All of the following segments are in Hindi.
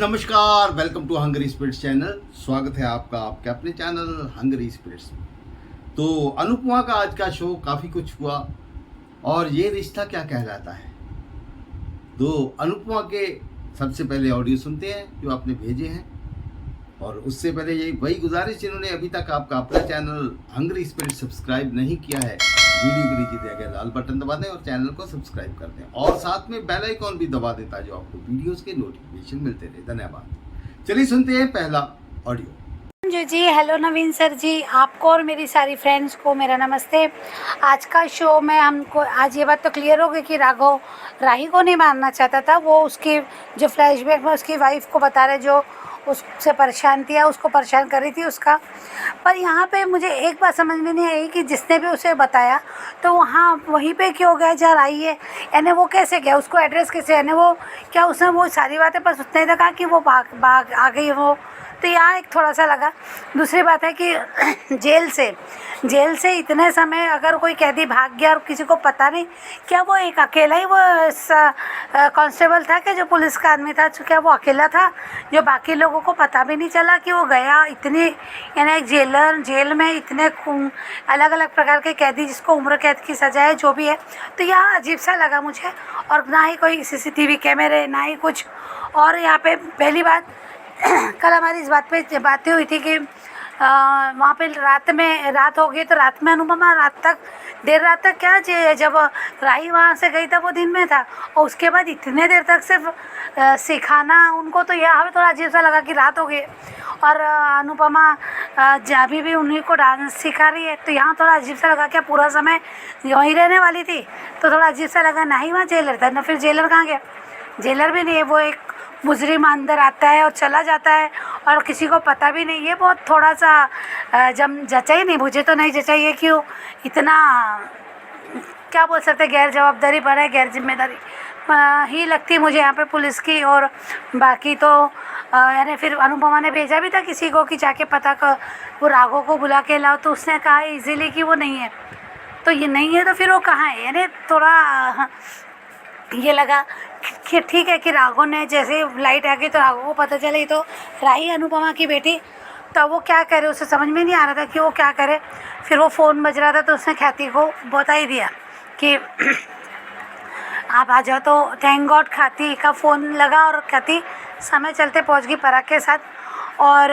नमस्कार, welcome to hungry spirits channel. स्वागत है आपका आपके अपने चैनल हंगरी स्पिरिट्स में। तो अनुपमा का आज का शो काफ़ी कुछ हुआ और ये रिश्ता क्या कहलाता है। तो अनुपमा के सबसे पहले ऑडियो सुनते हैं जो आपने भेजे हैं, और उससे पहले यही वही गुजारिश, जिन्होंने अभी तक आपका अपना चैनल हंगरी स्पिरिट सब्सक्राइब नहीं किया है, वीडियो के नीचे दिया गया लाल बटन दबा दें और चैनल को सब्सक्राइब कर दें और साथ में बेल आइकॉन भी दबा देता है जो आपको वीडियोस के नोटिफिकेशन मिलते रहे। धन्यवाद। चलिए सुनते हैं पहला ऑडियो। जी हेलो नवीन सर जी, आपको और मेरी सारी फ्रेंड्स को मेरा नमस्ते। आज का शो में हमको आज ये बात तो क्लियर हो गई कि राघव राही को नहीं मारना चाहता था। वो उसकी जो फ्लैशबैक में उसकी वाइफ को बता रहे जो उससे परेशान थी या उसको परेशान कर रही थी उसका। पर यहाँ पे मुझे एक बात समझ में नहीं आई कि जिसने भी उसे बताया तो वहाँ वहीं पे क्यों गया जहाँ राही है, यानी वो कैसे गया, उसको एड्रेस कैसे, यानी वो क्या उसने वो सारी बातें बस उतने ही कहा कि वो भाग आ गई वो। तो यहाँ एक थोड़ा सा लगा। दूसरी बात है कि जेल से इतने समय अगर कोई कैदी भाग गया और किसी को पता नहीं, क्या वो एक अकेला ही वो कांस्टेबल था कि जो पुलिस का आदमी था, क्या वो अकेला था जो बाकी लोगों को पता भी नहीं चला कि वो गया। इतनी यानी एक जेल में इतने अलग अलग प्रकार के कैदी जिसको उम्र कैद की सजा है जो भी है, तो यहाँ अजीब सा लगा मुझे। और ना ही कोई CCTV कैमरे, ना ही कुछ। और यहाँ पे पहली बात कल हमारी इस बात पे बातें हुई थी कि वहाँ पे रात हो गई, तो रात में अनुपमा देर रात तक क्या, जब राही वहाँ से गई था वो दिन में था, और उसके बाद इतने देर तक सिर्फ सिखाना उनको, तो यहाँ हमें थोड़ा अजीब सा लगा कि रात हो गई और अनुपमा अभी भी उन्हीं को डांस सिखा रही है। तो यहाँ थोड़ा अजीब सा लगा, क्या पूरा समय वहीं रहने वाली थी, तो थोड़ा अजीब सा लगा। ना ही वहाँ जेलर था, ना फिर जेलर कहाँ गया, जेलर भी नहीं है, वो एक मुजरिम अंदर आता है और चला जाता है और किसी को पता भी नहीं। ये बहुत थोड़ा सा जचा ही नहीं, मुझे तो नहीं जचा। ये क्यों इतना क्या बोल सकते, गैर जवाबदारी पर है, गैर जिम्मेदारी ही लगती मुझे यहाँ पे पुलिस की। और बाकी तो यानी फिर अनुपमा ने भेजा भी था किसी को कि जाके पता कर वो राघव को बुला के लाओ, तो उसने कहा इजीली कि वो नहीं है। तो ये नहीं है तो फिर वो कहाँ है, यानी थोड़ा ये लगा कि ठीक है कि राघव ने जैसे लाइट आ गई तो राघव को पता चला ये तो राही अनुपमा की बेटी, तो वो क्या करे उसे समझ में नहीं आ रहा था कि वो क्या करे। फिर वो फ़ोन बज रहा था तो उसने ख्याति को बता ही दिया कि आप आ जाओ। तो थैंक गॉड ख्याति का फ़ोन लगा और ख्याति समय चलते पहुंच गई पराग के साथ। और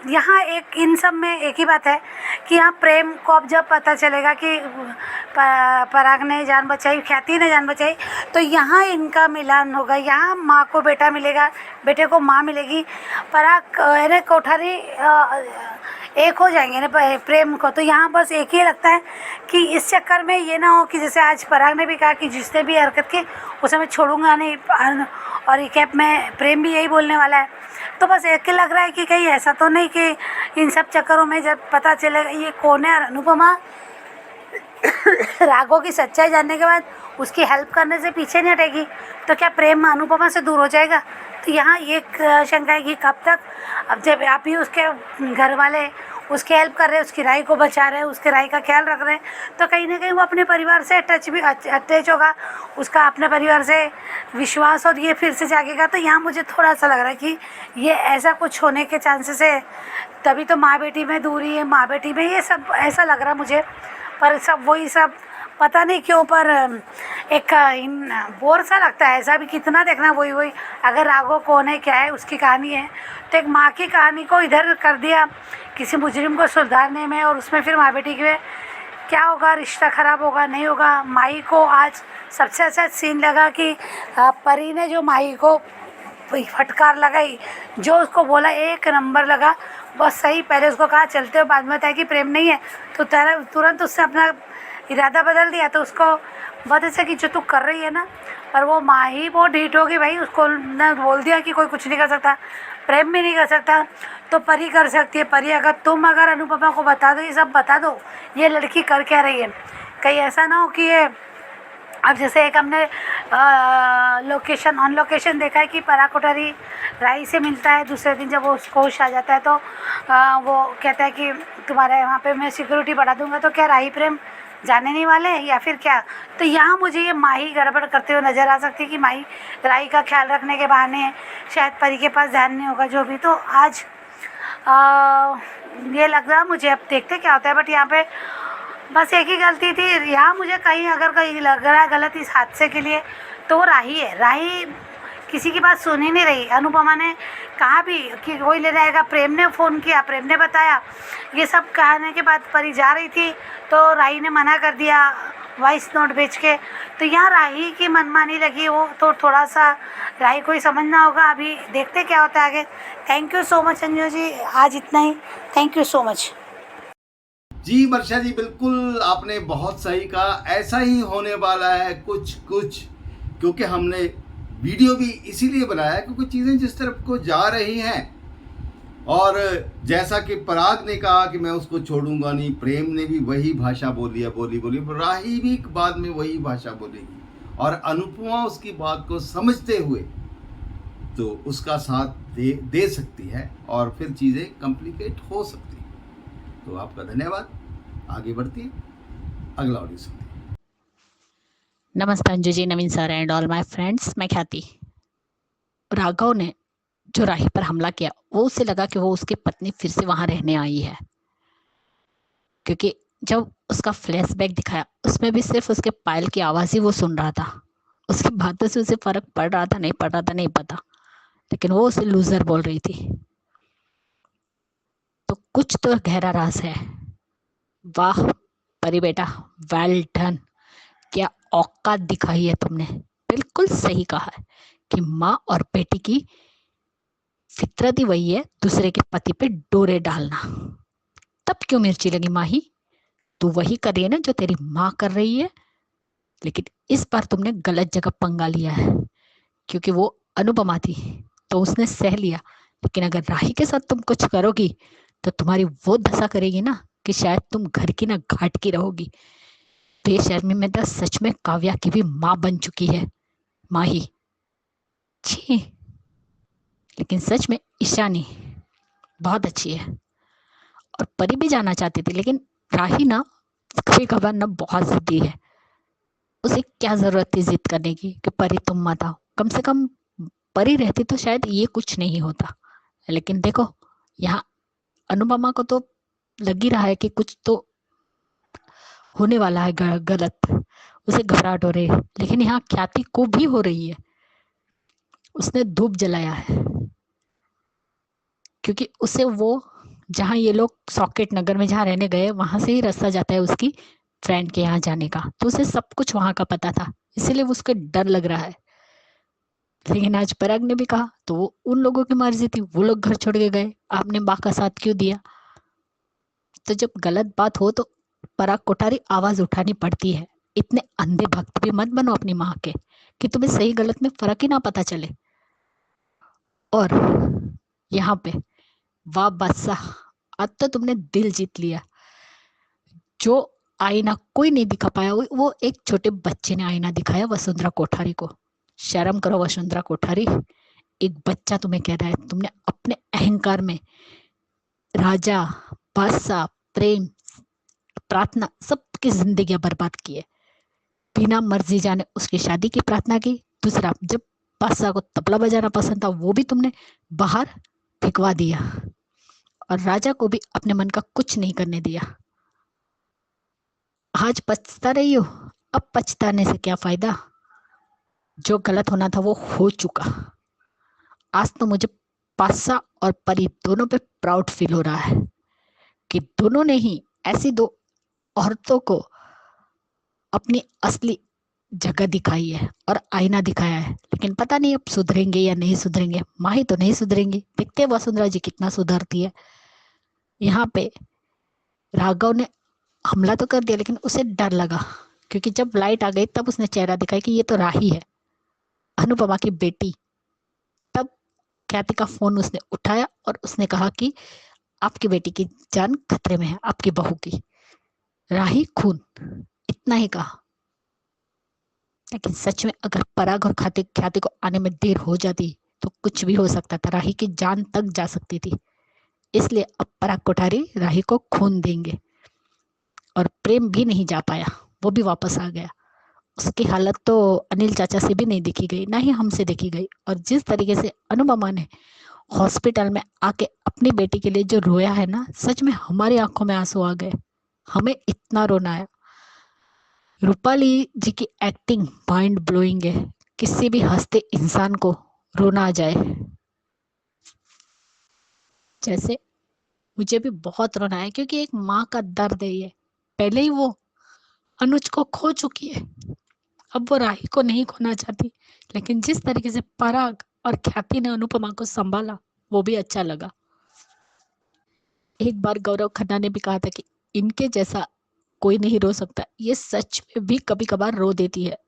यहाँ एक इन सब में एक ही बात है कि यहाँ प्रेम को अब जब पता चलेगा कि पराग ने जान बचाई, ख्याति ने जान बचाई, तो यहाँ इनका मिलन होगा। यहाँ माँ को बेटा मिलेगा, बेटे को माँ मिलेगी। पराग यानी कोठारी एक हो जाएंगे ना प्रेम को। तो यहाँ बस एक ही लगता है कि इस चक्कर में ये ना हो कि जैसे आज पराग ने भी कहा कि जिसने भी हरकत की उसे मैं छोड़ूंगा नहीं, और ये कैप में प्रेम भी यही बोलने वाला है। तो बस एक ही लग रहा है कि कहीं ऐसा तो नहीं कि इन सब चक्करों में जब पता चलेगा ये कौन है, और अनुपमा राघव की सच्चाई जानने के बाद उसकी हेल्प करने से पीछे नहीं हटेगी, तो क्या प्रेम अनुपमा से दूर हो जाएगा। तो यहाँ एक शंका है कि कब तक, अब जब आप ही उसके घर वाले उसकी हेल्प कर रहे हैं, उसकी राय को बचा रहे हैं, उसके राय का ख्याल रख रहे हैं, तो कहीं ना कहीं वो अपने परिवार से अटैच होगा, उसका अपने परिवार से विश्वास और ये फिर से जागेगा। तो यहाँ मुझे थोड़ा सा लग रहा है कि ये ऐसा कुछ होने के चांसेस है। तभी तो माँ बेटी में दूरी है, माँ बेटी में ये सब ऐसा लग रहा मुझे। पर सब वही सब पता नहीं क्यों, पर एक बोर सा लगता है। ऐसा भी कितना देखना वही अगर राघव कौन है क्या है उसकी कहानी है, तो एक माँ की कहानी को इधर कर दिया किसी मुजरिम को सुधारने में, और उसमें फिर माँ बेटी के क्या होगा, रिश्ता ख़राब होगा नहीं होगा। माही को आज सबसे अच्छा सीन लगा कि परी ने जो माही को फटकार लगाई, जो उसको बोला एक नंबर लगा, बस सही। पहले उसको कहा चलते हो, बाद में बताया कि प्रेम नहीं है, तो तुरंत उसने अपना इरादा बदल दिया। तो उसको बहुत अच्छा कि जो तू कर रही है ना, पर वो माँ ही बहुत ढीठ होगी भाई, उसको ने बोल दिया कि कोई कुछ नहीं कर सकता, प्रेम भी नहीं कर सकता, तो परी कर सकती है। परी अगर अनुपमा को बता दो, ये सब बता दो ये लड़की कर क्या रही है, कहीं ऐसा ना हो कि ये अब जैसे एक हमने ऑन लोकेशन देखा है कि पराग कोठारी राही से मिलता है, दूसरे दिन जब वो उसको होश आ जाता है तो वो कहता है कि तुम्हारे वहाँ पे मैं सिक्योरिटी बढ़ा दूंगा। तो क्या राही प्रेम जाने नहीं वाले या फिर क्या। तो यहाँ मुझे ये माही गड़बड़ करते हुए नज़र आ सकती है कि माही राही का ख्याल रखने के बहाने शायद परी के पास ध्यान नहीं होगा जो भी। तो आज ये लग रहा मुझे, अब देखते क्या होता है। बट यहाँ पे बस एक ही गलती थी यहाँ मुझे, कहीं अगर कहीं लग रहा है गलत इस हादसे के लिए तो वो राही है। राही किसी की बात सुन ही नहीं रही। अनुपमा ने कहा भी कि कोई ले जाएगा, प्रेम ने फ़ोन किया, प्रेम ने बताया, ये सब कहने के बाद परी जा रही थी तो राही ने मना कर दिया वॉइस नोट भेज के। तो यहाँ राही की मनमानी लगी, वो तो थोड़ा सा राही को ही समझना होगा। अभी देखते क्या होता है आगे। Thank you so much Anju ji, आज इतना ही। Thank you so much. जी वर्षा जी, बिल्कुल आपने बहुत सही कहा, ऐसा ही होने वाला है कुछ कुछ, क्योंकि हमने वीडियो भी इसीलिए बनाया क्योंकि चीज़ें जिस तरफ को जा रही हैं, और जैसा कि पराग ने कहा कि मैं उसको छोड़ूंगा नहीं, प्रेम ने भी वही भाषा बोली है, बोली राही भी बाद में वही भाषा बोलेगी, और अनुपमा उसकी बात को समझते हुए तो उसका साथ दे सकती है और फिर चीज़ें कॉम्प्लिकेट हो सकती हैं। तो आपका धन्यवाद, आगे बढ़ती है, अगला ऑडियो सुनते हैं। नमस्ते Anju ji, Naveen sir and all my friends. मैं ख्याति। राघव ने जो राही पर हमला किया वो उसे लगा कि वो उसकी पत्नी फिर से वहां रहने आई है, क्योंकि जब उसका फ्लैशबैक दिखाया उसमें भी सिर्फ उसके पायल की आवाज ही वो सुन रहा था। उसकी बातों से उसे फर्क पड़ रहा था नहीं पड़ रहा था नहीं पता, लेकिन वो उसे लूजर बोल रही थी। तो कुछ तो गहरा राज है। वाह परी बेटा, वेल डन, क्या औकात दिखाई है तुमने। बिल्कुल सही कहा है कि माँ और बेटी की फितरत ही वही है, दूसरे के पति पे डोरे डालना। तब क्यों मिर्ची लगी माही, तू वही कर रही है ना जो तेरी माँ कर रही है। लेकिन इस बार तुमने गलत जगह पंगा लिया है, क्योंकि वो अनुपमा थी तो उसने सह लिया, लेकिन अगर राही के साथ तुम कुछ करोगी तो तुम्हारी वो दशा करेगी ना कि शायद तुम घर की ना घाट की रहोगी। बेशर्मी में तो सच में काव्या की भी माँ बन चुकी है माही। छी, लेकिन सच में ईशानी बहुत अच्छी है। और परी भी जाना चाहती थी, लेकिन राही ना कभी कभार ना बहुत जिद्दी है। उसे क्या जरूरत थी जिद करने की कि परी तुम मत आओ। कम से कम परी रहती तो शायद ये कुछ नहीं होता। लेकिन देखो यहाँ अनुपमा को तो लग ही रहा है कि कुछ तो होने वाला है गलत, उसे घबराहट हो रही है। लेकिन यहाँ ख्याति को भी हो रही है। उसने धूप जलाया है, क्योंकि उसे वो जहाँ ये लोग सॉकेट नगर में जहाँ रहने गए वहां से ही रास्ता जाता है उसकी फ्रेंड के यहाँ जाने का। तो उसे सब कुछ वहां का पता था, इसीलिए उसको डर लग रहा है। लेकिन आज पराग ने भी कहा तो वो उन लोगों की मर्जी थी, वो लोग घर छोड़ के गए, आपने माँ का साथ क्यों दिया। तो जब गलत बात हो तो पराग कोठारी आवाज उठानी पड़ती है। इतने अंधे भक्त भी मत बनो अपनी माँ के कि तुम्हें सही गलत में फर्क ही ना पता चले। और यहाँ पे वाह बादशाह, आज तो तुमने दिल जीत लिया। जो आईना कोई नहीं दिखा पाया वो एक छोटे बच्चे ने आईना दिखाया वसुंधरा कोठारी को। शर्म करो वसुंधरा कोठारी, एक बच्चा तुम्हें कह रहा है। तुमने अपने अहंकार में राजा, बादशाह, प्रेम, प्रार्थना, सबकी जिंदगी बर्बाद की है। बिना मर्जी जाने उसकी शादी की प्रार्थना की। दूसरा, जब बादशाह को तबला बजाना पसंद था वो भी तुमने बाहर फेंकवा दिया, और राजा को भी अपने मन का कुछ नहीं करने दिया। आज पछता रही हो, अब पछताने से क्या फायदा। जो गलत होना था वो हो चुका। आज तो मुझे पासा और परी दोनों पे प्राउड फील हो रहा है कि दोनों ने ही ऐसी दो औरतों को अपनी असली जगह दिखाई है और आईना दिखाया है। लेकिन पता नहीं अब सुधरेंगे या नहीं सुधरेंगे। माही तो नहीं सुधरेंगी, देखते हैं वसुंधरा जी कितना सुधरती है। यहाँ पे राघव ने हमला तो कर दिया, लेकिन उसे डर लगा, क्योंकि जब लाइट आ गई तब उसने चेहरा दिखाया कि ये तो राही है, अनुपमा की बेटी। तब ख्याति का फोन उसने उठाया और उसने कहा कि आपकी बेटी की जान खतरे में है, आपकी बहू की। राही खून, इतना ही कहा। लेकिन सच में अगर पराग और ख्याति को आने में देर हो जाती तो कुछ भी हो सकता था, राही की जान तक जा सकती थी। इसलिए अब पराग कोठारी राही को खून देंगे। और प्रेम भी नहीं जा पाया, वो भी वापस आ गया। उसकी हालत तो अनिल चाचा से भी नहीं देखी गई, ना ही हमसे देखी गई। और जिस तरीके से अनुपमा ने हॉस्पिटल में आके अपनी बेटी के लिए जो रोया है ना, सच में हमारी आंखों में आंसू आ गए। हमें इतना रोना आया। रूपाली जी की एक्टिंग माइंड ब्लोइंग है। किसी भी हंसते इंसान को रोना आ जाए। जैसे मुझे भी बहुत रोना है, क्योंकि एक माँ का दर्द है ये। पहले ही वो अनुज को खो चुकी है, अब वो राही को नहीं खोना चाहती। लेकिन जिस तरीके से पराग और ख्याति ने अनुपमा को संभाला, वो भी अच्छा लगा। एक बार गौरव खन्ना ने भी कहा था कि इनके जैसा कोई नहीं रो सकता। ये सच में भी कभी कभार रो देती है,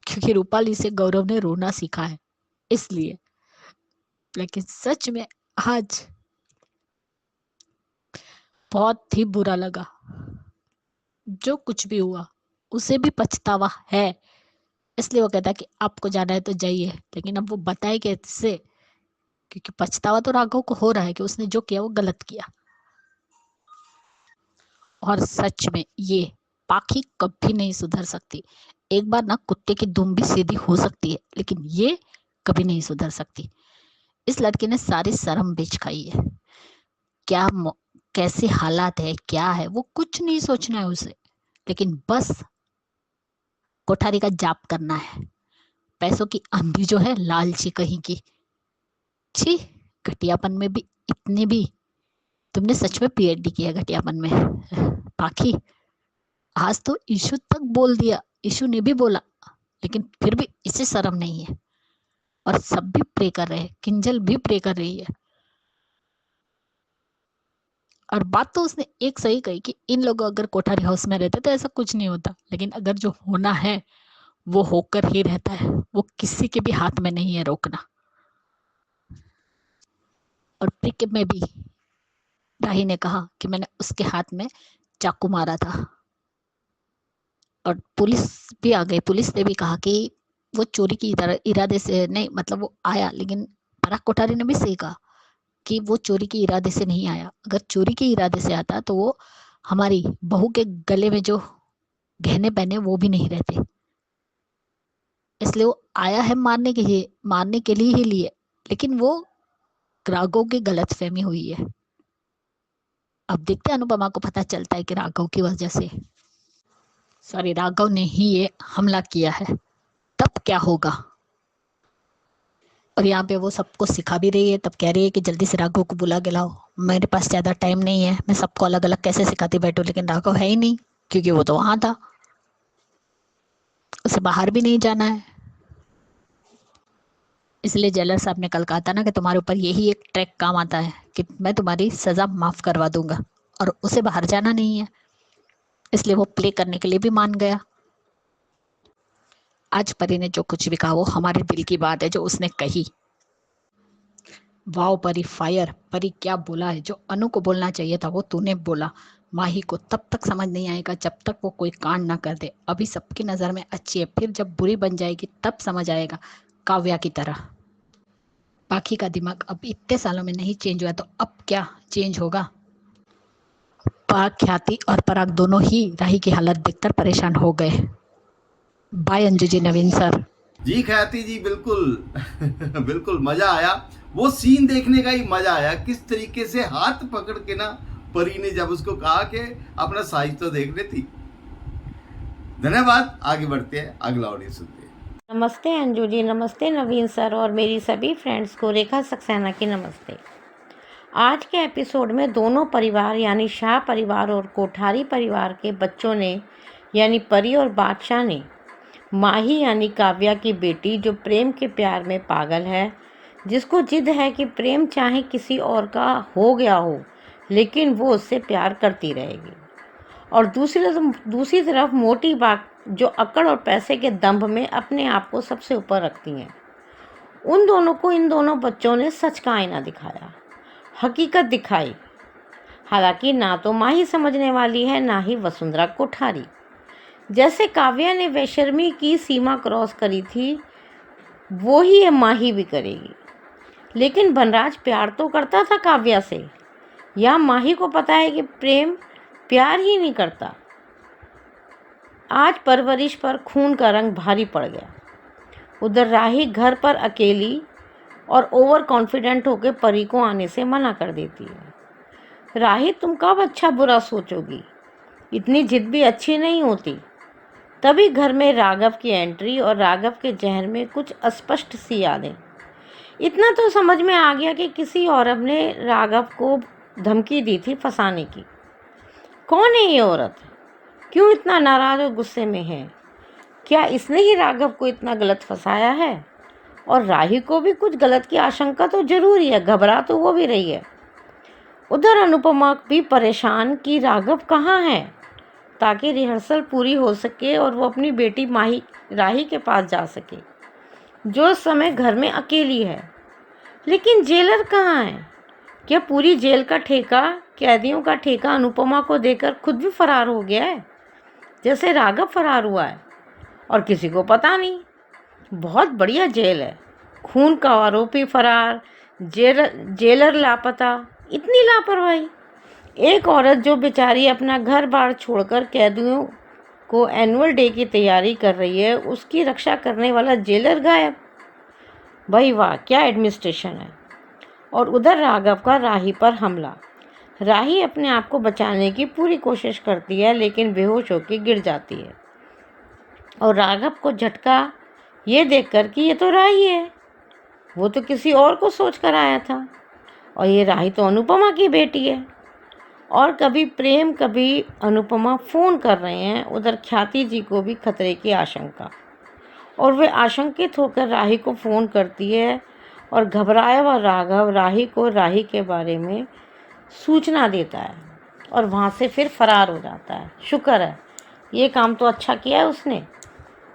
क्योंकि रूपाली से गौरव ने रोना सीखा है इसलिए। लेकिन सच में आज बहुत ही बुरा लगा। जो कुछ भी हुआ उसे भी पछतावा है, इसलिए वो कहता है कि आपको जाना है तो जाइए। लेकिन अब वो बताए कैसे, क्योंकि पछतावा तो राघव को हो रहा है कि उसने जो किया वो गलत किया। और सच में ये पाखी कभी नहीं सुधर सकती। एक बार ना कुत्ते की दुम भी सीधी हो सकती है, लेकिन ये कभी नहीं सुधर सकती। इस लड़के ने सारी शर्म बेच खाई है। क्या कैसे हालात है, क्या है, वो कुछ नहीं सोचना है उसे, लेकिन बस कोठारी का जाप करना है। पैसों की आंधी जो है, लालची कहीं की। छी, घटियापन में भी इतने भी। तुमने सच में पीएचडी किया घटियापन में पाखी। आज तो ईशु तक बोल दिया, ईशु ने भी बोला, लेकिन फिर भी इसे शर्म नहीं है। और सब भी प्रे कर रहे हैं, किंजल भी प्रे कर रही है। और बात तो उसने एक सही कही कि इन लोगों अगर कोठारी हाउस में रहते तो ऐसा कुछ नहीं होता, लेकिन अगर जो होना है वो होकर ही रहता है। वो किसी के भी हाथ में नहीं है रोकना। और प्रिक में भी राही ने कहा कि मैंने उसके हाथ में चाकू मारा था। और पुलिस भी आ गई। पुलिस ने भी कहा कि वो चोरी की इरादे से नहीं, मतलब वो आया, लेकिन पराग कोठारी ने भी सही कहा कि वो चोरी के इरादे से नहीं आया। अगर चोरी के इरादे से आता तो वो हमारी बहू के गले में जो गहने पहने वो भी नहीं रहते। इसलिए वो आया है मारने के लिए ही लिए। लेकिन वो राघव की गलत फहमी हुई है। अब देखते हैं, अनुपमा को पता चलता है कि राघव की वजह से, सॉरी, राघव ने ही ये हमला किया है, तब क्या होगा। और यहाँ पे वो सबको सिखा भी रही है, तब कह रही है कि जल्दी से राघव को बुला के लाओ, मेरे पास ज़्यादा टाइम नहीं है, मैं सबको अलग अलग कैसे सिखाती बैठूं। लेकिन राघव है ही नहीं, क्योंकि वो तो वहां था, उसे बाहर भी नहीं जाना है। इसलिए जेलर साहब ने कल कहा था ना कि तुम्हारे ऊपर यही एक ट्रैक काम आता है कि मैं तुम्हारी सजा माफ करवा दूंगा, और उसे बाहर जाना नहीं है। इसलिए वो प्ले करने के लिए भी मान गया। आज परी ने जो कुछ भी कहा वो हमारे दिल की बात है, जो उसने कही। वाओ परी, फायर। परी क्या बोला है, जो अनु को बोलना चाहिए था वो तूने बोला। माही को तब तक समझ नहीं आएगा जब तक वो कोई कांड ना कर दे। अभी सबकी नज़र में अच्छी है, फिर जब बुरी बन जाएगी तब समझ आएगा, काव्या की तरह। बाकी का दिमाग अब इतने सालों में नहीं चेंज हुआ तो अब क्या चेंज होगा। पाक, ख्याति और पराग दोनों ही राही की हालत देखकर परेशान हो गए। Bye Anju ji, Naveen sir. जी ख्याति जी, बिल्कुल बिल्कुल मजा आया। वो सीन देखने का ही मजा आया, किस तरीके से हाथ पकड़ के ना परी ने जब उसको कहा कि अपना साइज तो देख लेती। धन्यवाद। आगे बढ़ते हैं, अगला ऑडियो सुनते हैं। नमस्ते अंजू जी, नमस्ते नवीन सर और मेरी सभी फ्रेंड्स को रेखा सक्सेना की नमस्ते। आज के एपिसोड में दोनों परिवार यानी शाह परिवार और कोठारी परिवार के बच्चों ने यानी परी और बादशाह ने माही यानी काव्या की बेटी, जो प्रेम के प्यार में पागल है, जिसको जिद है कि प्रेम चाहे किसी और का हो गया हो लेकिन वो उससे प्यार करती रहेगी, और दूसरी तरफ मोटी बात जो अकड़ और पैसे के दंभ में अपने आप को सबसे ऊपर रखती हैं। उन दोनों को इन दोनों बच्चों ने सच का आईना दिखाया, हकीकत दिखाई। हालांकि ना तो माही समझने वाली है, ना ही वसुंधरा कोठारी। जैसे काव्या ने बेशर्मी की सीमा क्रॉस करी थी, वो ही ये माही भी करेगी। लेकिन बनराज प्यार तो करता था काव्या से, या माही को पता है कि प्रेम प्यार ही नहीं करता। आज परवरिश पर खून का रंग भारी पड़ गया। उधर राही घर पर अकेली और ओवर कॉन्फिडेंट होकर परी को आने से मना कर देती है। राही, तुम कब अच्छा बुरा सोचोगी, इतनी जिद भी अच्छी नहीं होती। तभी घर में राघव की एंट्री और राघव के जहन में कुछ अस्पष्ट सी यादें। इतना तो समझ में आ गया कि किसी औरत ने राघव को धमकी दी थी फंसाने की। कौन है ये औरत, क्यों इतना नाराज और गुस्से में है? क्या इसने ही राघव को इतना गलत फंसाया है? और राही को भी कुछ गलत की आशंका तो जरूर है, घबरा तो वो भी रही है। उधर अनुपमा भी परेशान कि राघव कहाँ है, ताकि रिहर्सल पूरी हो सके और वो अपनी बेटी माही राही के पास जा सके, जो इस समय घर में अकेली है। लेकिन जेलर कहाँ है? क्या पूरी जेल का ठेका, कैदियों का ठेका अनुपमा को देकर खुद भी फरार हो गया है, जैसे राघव फरार हुआ है और किसी को पता नहीं? बहुत बढ़िया जेल है। खून का आरोपी फरार, जेलर लापता, इतनी लापरवाही। एक औरत जो बेचारी अपना घर बार छोड़कर कैदियों को एनुअल डे की तैयारी कर रही है, उसकी रक्षा करने वाला जेलर गायब। भाई वाह, क्या एडमिनिस्ट्रेशन है। और उधर राघव का राही पर हमला। राही अपने आप को बचाने की पूरी कोशिश करती है, लेकिन बेहोश होकर गिर जाती है। और राघव को झटका ये देखकर कि ये तो राही है, वो तो किसी और को सोच कर आया था, और ये राही तो अनुपमा की बेटी है। और कभी प्रेम कभी अनुपमा फ़ोन कर रहे हैं। उधर ख्याति जी को भी खतरे की आशंका, और वे आशंकित होकर राही को फ़ोन करती है, और घबराया हुआ राघव राही को राही के बारे में सूचना देता है और वहाँ से फिर फरार हो जाता है। शुक्र है, ये काम तो अच्छा किया है उसने,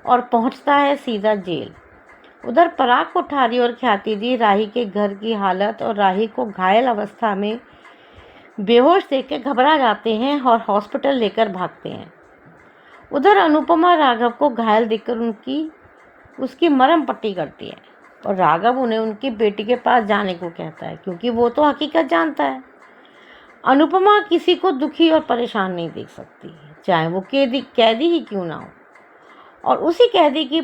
और पहुँचता है सीधा जेल। उधर पराग कोठारी और ख्याति जी राही के घर की हालत और राही को घायल अवस्था में बेहोश देख के घबरा जाते हैं और हॉस्पिटल लेकर भागते हैं। उधर अनुपमा राघव को घायल देखकर उसकी मरहम पट्टी करती है, और राघव उन्हें उनकी बेटी के पास जाने को कहता है, क्योंकि वो तो हकीकत जानता है। अनुपमा किसी को दुखी और परेशान नहीं देख सकती, चाहे वो कैदी ही क्यों ना हो, और उसी कैदी की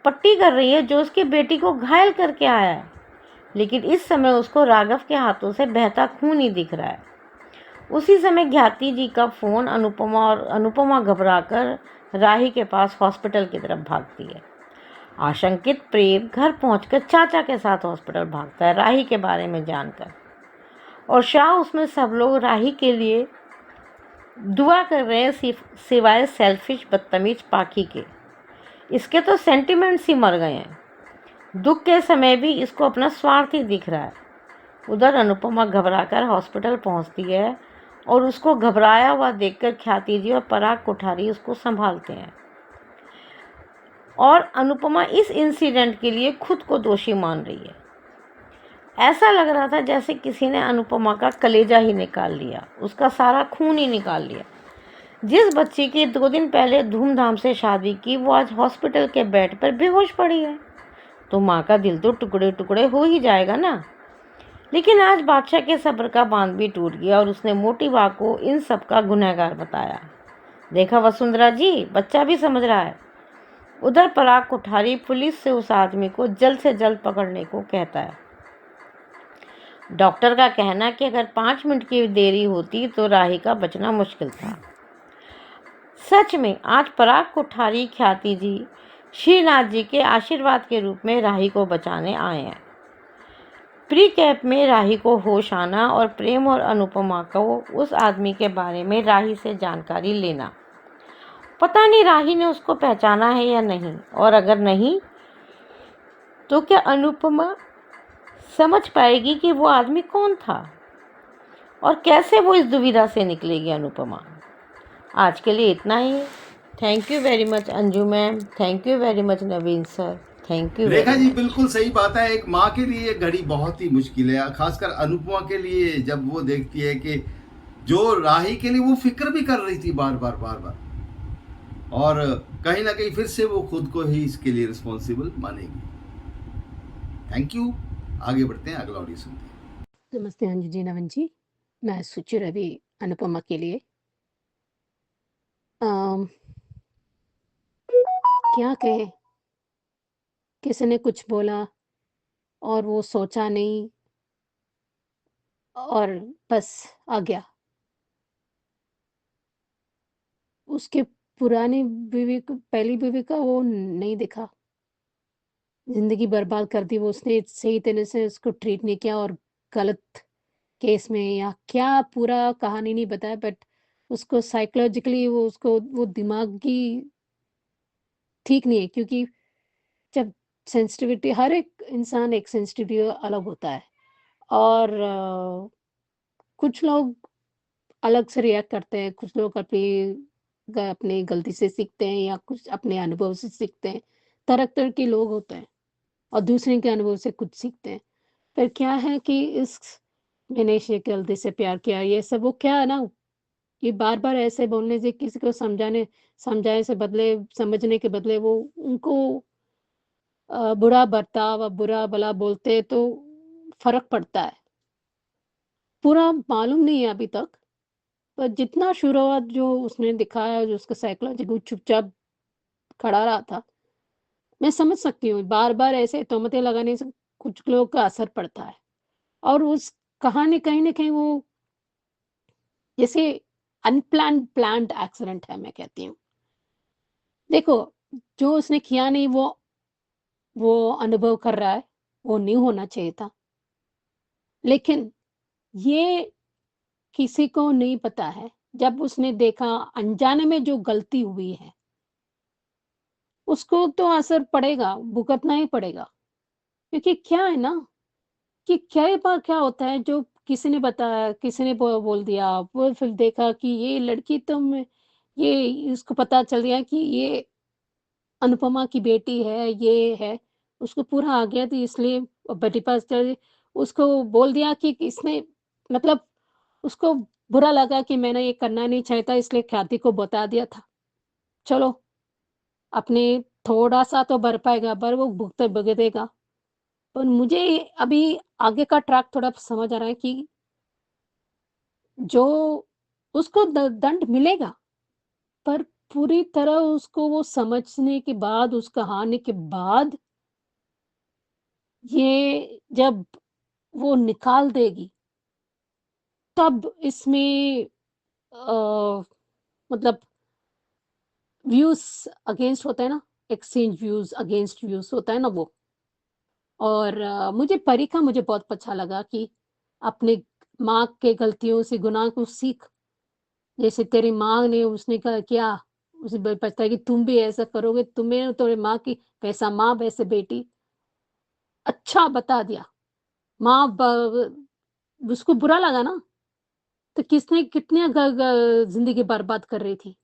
पट्टी कर रही है जो उसकी बेटी को घायल करके आया है। लेकिन इस समय उसको राघव के हाथों से बहता खून ही दिख रहा है। उसी समय ख्याति जी का फ़ोन अनुपमा घबराकर राही के पास हॉस्पिटल की तरफ भागती है। आशंकित प्रेम घर पहुंचकर चाचा के साथ हॉस्पिटल भागता है राही के बारे में जानकर, और शाह उसमें सब लोग राही के लिए दुआ कर रहे हैं, सिवाय सेल्फिश बदतमीज पाखी के। इसके तो सेंटिमेंट्स ही मर गए हैं। दुख के समय भी इसको अपना स्वार्थ ही दिख रहा है। उधर अनुपमा घबराकर हॉस्पिटल पहुंचती है, और उसको घबराया हुआ देखकर ख्याति जी और पराग कोठारी उसको संभालते हैं, और अनुपमा इस इंसिडेंट के लिए खुद को दोषी मान रही है। ऐसा लग रहा था जैसे किसी ने अनुपमा का कलेजा ही निकाल लिया, उसका सारा खून ही निकाल लिया। जिस बच्ची की 2 दिन पहले धूमधाम से शादी की, वो आज हॉस्पिटल के बेड पर बेहोश पड़ी है, तो माँ का दिल तो टुकड़े टुकड़े हो ही जाएगा ना। लेकिन आज बादशाह के सब्र का बांध भी टूट गया, और उसने मोटी बा को इन सब का गुनहगार बताया। देखा वसुंधरा जी, बच्चा भी समझ रहा है। उधर पराग कोठारी पुलिस से उस आदमी को जल्द से जल्द पकड़ने को कहता है। डॉक्टर का कहना कि अगर 5 मिनट की देरी होती तो राही का बचना मुश्किल था। सच में आज पराग कोठारी ख्याति जी श्रीनाथ जी के आशीर्वाद के रूप में राही को बचाने आए हैं। प्री कैप में राही को होश आना, और प्रेम और अनुपमा को उस आदमी के बारे में राही से जानकारी लेना। पता नहीं राही ने उसको पहचाना है या नहीं, और अगर नहीं तो क्या अनुपमा समझ पाएगी कि वो आदमी कौन था, और कैसे वो इस दुविधा से निकलेगी अनुपमा। आज के लिए इतना ही। Thank you very much Anju ma'am, thank you very much Naveen sir, thank you. Rekha ji बिल्कुल सही बात है। एक माँ के लिए घड़ी बहुत ही मुश्किल है, खासकर अनुपमा के लिए, जब वो देखती है कि जो राही के लिए वो फिक्र भी कर रही थी बार बार, और कहीं ना कहीं फिर से वो खुद को ही इसके लिए रिस्पॉन्सिबल मानेगी। Thank you. आगे बढ़ते हैं, अगला ऑडियो सुनते हैं। नमस्ते अंजू जी, नवन जी। मैं सुचि रवि अनुपमा के लिए अम, क्या कहें, किसी ने कुछ बोला और वो सोचा नहीं और बस आ गया। उसके पुरानी बीवी को पहली बीवी का वो नहीं दिखा। ज़िंदगी बर्बाद कर दी वो उसने सही तरह से उसको ट्रीट नहीं किया और गलत केस में या क्या पूरा कहानी नहीं बताया बट उसको साइकोलॉजिकली वो उसको वो दिमागी ठीक नहीं है क्योंकि जब सेंसिटिविटी हर एक इंसान एक सेंसिटिविटी अलग होता है और कुछ लोग अलग से रिएक्ट करते हैं, कुछ लोग अपनी गलती से सीखते हैं या कुछ अपने अनुभव से सीखते हैं। तरह-तरह के लोग होते हैं और दूसरे के अनुभव से कुछ सीखते हैं। पर क्या है कि इस मैंने इसे गलती से प्यार किया, ये सब वो क्या है ना, ये बार-बार ऐसे बोलने से किसी को समझाने से बदले समझने के बदले वो उनको बुरा बर्ताव और बुरा-भला बोलते तो फ़र्क पड़ता है। पूरा मालूम नहीं है अभी तक, पर जितना शुरुआत जो उसने दिखाया, जो उसका साइकोलॉजी वो चुपचाप खड़ा रहा था, मैं समझ सकती हूँ, बार-बार ऐसे तोहमतें लगाने से कुछ लोगों का असर पड़ता है और उस कहानी कहीं न कहीं वो जैसे अनप्लान्ड प्लान्ड एक्सीडेंट है मैं कहती हूँ। देखो, जो उसने किया नहीं वो अनुभव कर रहा है, वो नहीं होना चाहिए था। लेकिन ये किसी को नहीं पता है, जब उसने देखा अनजाने में जो गलती हुई है, उसको तो असर पड़ेगा, भुगतना ही पड़ेगा। क्योंकि क्या है ना कि कई बार क्या होता है जो किसी ने बताया, किसी ने बोल दिया, वो फिर देखा कि ये लड़की ये इसको पता चल गया कि ये अनुपमा की बेटी है, ये है। उसको पूरा आ गया तो इसलिए बेटी पास चली उसको बोल दिया कि इसने मतलब उसको बुरा लगा कि मैंने ये करना नहीं चाहिए था इसलिए ख्याति को बता दिया था। चलो, अपने थोड़ा-सा तो भर पाएगा, पर वो भुगतेगा। पर मुझे अभी आगे का ट्रैक थोड़ा समझ आ रहा है कि जो उसको दंड मिलेगा, पर पूरी तरह उसको वो समझने के बाद, उस कहानी के बाद, ये जब वो निकाल देगी, तब इसमें मतलब व्यूज़ अगेंस्ट होता है ना, एक्सचेंज व्यूज़ अगेंस्ट व्यूज़ होता है ना वो। और मुझे बहुत अच्छा लगा कि अपने माँ के गलतियों से गुनाह को सीख, जैसे तेरी माँ ने उसने किया, उसे पछता है कि तुम भी ऐसा करोगे, तुम्हें तुम्हारी माँ की वैसा माँ वैसे बेटी, अच्छा बता दिया। माँ उसको बुरा लगा ना, तो किसने कितने ज़िंदगी बर्बाद कर रही थी।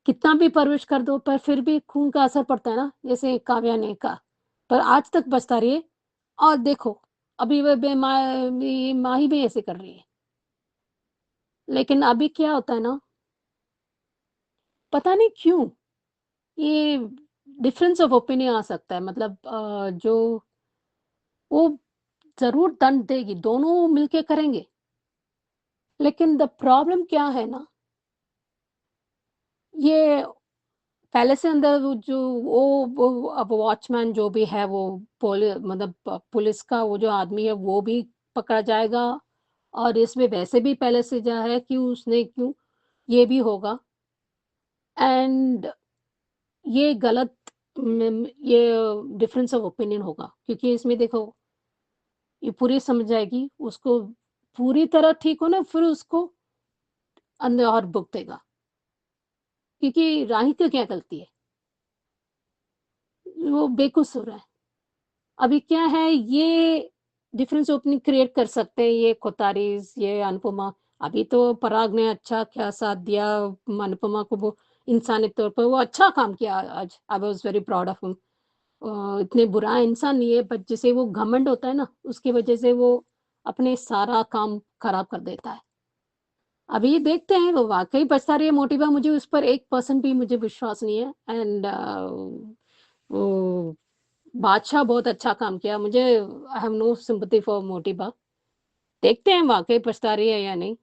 कितना भी परवरिश कर दो पर फिर भी खून का असर पड़ता है ना, जैसे काव्या ने कहा। पर आज तक बचता रही है और देखो, अभी वो माही भी ऐसे कर रही है। लेकिन अभी क्या होता है ना, पता नहीं क्यों ये डिफरेंस ऑफ ओपिनियन आ सकता है मतलब जो वो ज़रूर दंड देगी, दोनों मिलके करेंगे। लेकिन द प्रॉब्लम क्या है ना, ये पहले से अंदर वो जो वो अब वॉचमैन जो भी है वो मतलब पुलिस का वो जो आदमी है वो भी पकड़ा जाएगा और इसमें वैसे भी पहले से जो है कि उसने क्यों ये भी होगा एंड ये गलत ये डिफरेंस ऑफ ओपिनियन होगा क्योंकि इसमें देखो ये पूरी समझ जाएगी उसको पूरी तरह ठीक हो ना फिर उसको अंदर और भुगतेगा क्योंकि राही की क्या गलती है वो बेकसूर है। अभी क्या है ये डिफरेंस ओपनिंग क्रिएट कर सकते हैं ये कोतारीज़, ये अनुपमा। अभी तो पराग ने अच्छा क्या साथ दिया अनुपमा को वो इंसानी तौर पर वो अच्छा काम किया आज। I was very proud of him. इतने बुरा इंसान नहीं है बट जिसे वो घमंड होता है ना, उसकी वज़ह से वो अपने सारा काम खराब कर देता है। अभी देखते हैं वो वाक़ई पछता रही है मोटिवा मुझे उस पर 1% भी मुझे विश्वास नहीं है एंड वो बादशाह बहुत अच्छा काम किया। मुझे I have no sympathy for Motiba. देखते हैं वाक़ई पछता रही है या नहीं।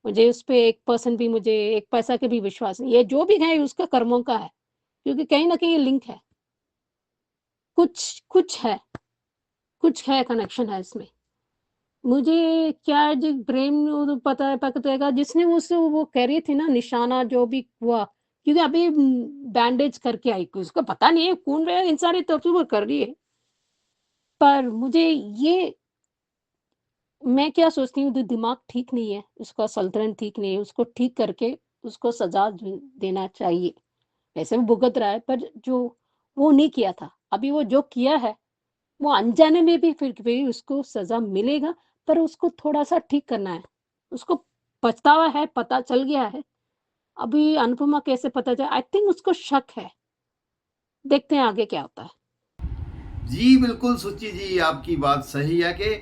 मुझे उस पे 1% भी, मुझे 1 पैसा का भी विश्वास नहीं। ये जो भी है उसका कर्मों का है, क्योंकि कहीं न कहीं ये लिंक है। कुछ कुछ है कनेक्शन है इसमें। मुझे क्या जी प्रेम वो पता है जिसने वो कह रही थी ना निशाना जो भी हुआ, क्योंकि अभी बैंडेज करके आई, उसको पता नहीं है कौन रहा इंसान तब से वो कर रही है। पर मुझे ये मैं क्या सोचती हूँ, दिमाग ठीक नहीं है, उसका संतुलन ठीक नहीं है, उसको ठीक करके उसको सज़ा देना चाहिए। वैसे वो भुगत रहा है, पर जो वो नहीं किया था, अभी वो जो किया है, वो अनजाने में भी फिर भी उसको सज़ा मिलेगा, पर उसको थोड़ा-सा ठीक करना है। उसको पछतावा है, पता चल गया है। अभी अनुपमा कैसे पता चला, आई थिंक उसको शक है। देखते हैं आगे क्या होता है। जी बिल्कुल सुची जी, आपकी बात सही है कि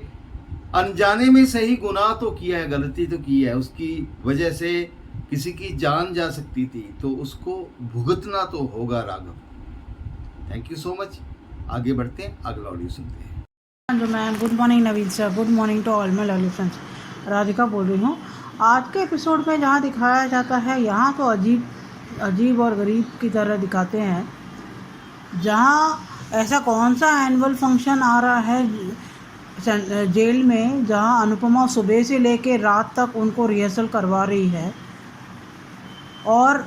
अनजाने में सही गुनाह तो किया है, गलती तो की है, उसकी वजह से किसी की जान जा सकती थी, तो उसको भुगतना तो होगा Raghav. Thank you so much. आगे बढ़ते हैं, अगला ऑडियो सुनते हैं। जो ma'am, good morning Naveen sir, good morning to all my lovely friends. Radhika बोल रही हूँ। आज के एपिसोड में जहाँ दिखाया जाता है, यहाँ तो अजीब और गरीब की तरह दिखाते हैं। जहाँ ऐसा कौन सा एनुअल फंक्शन आ रहा है जेल में, जहाँ अनुपमा सुबह से लेके रात तक उनको रिहर्सल करवा रही है, और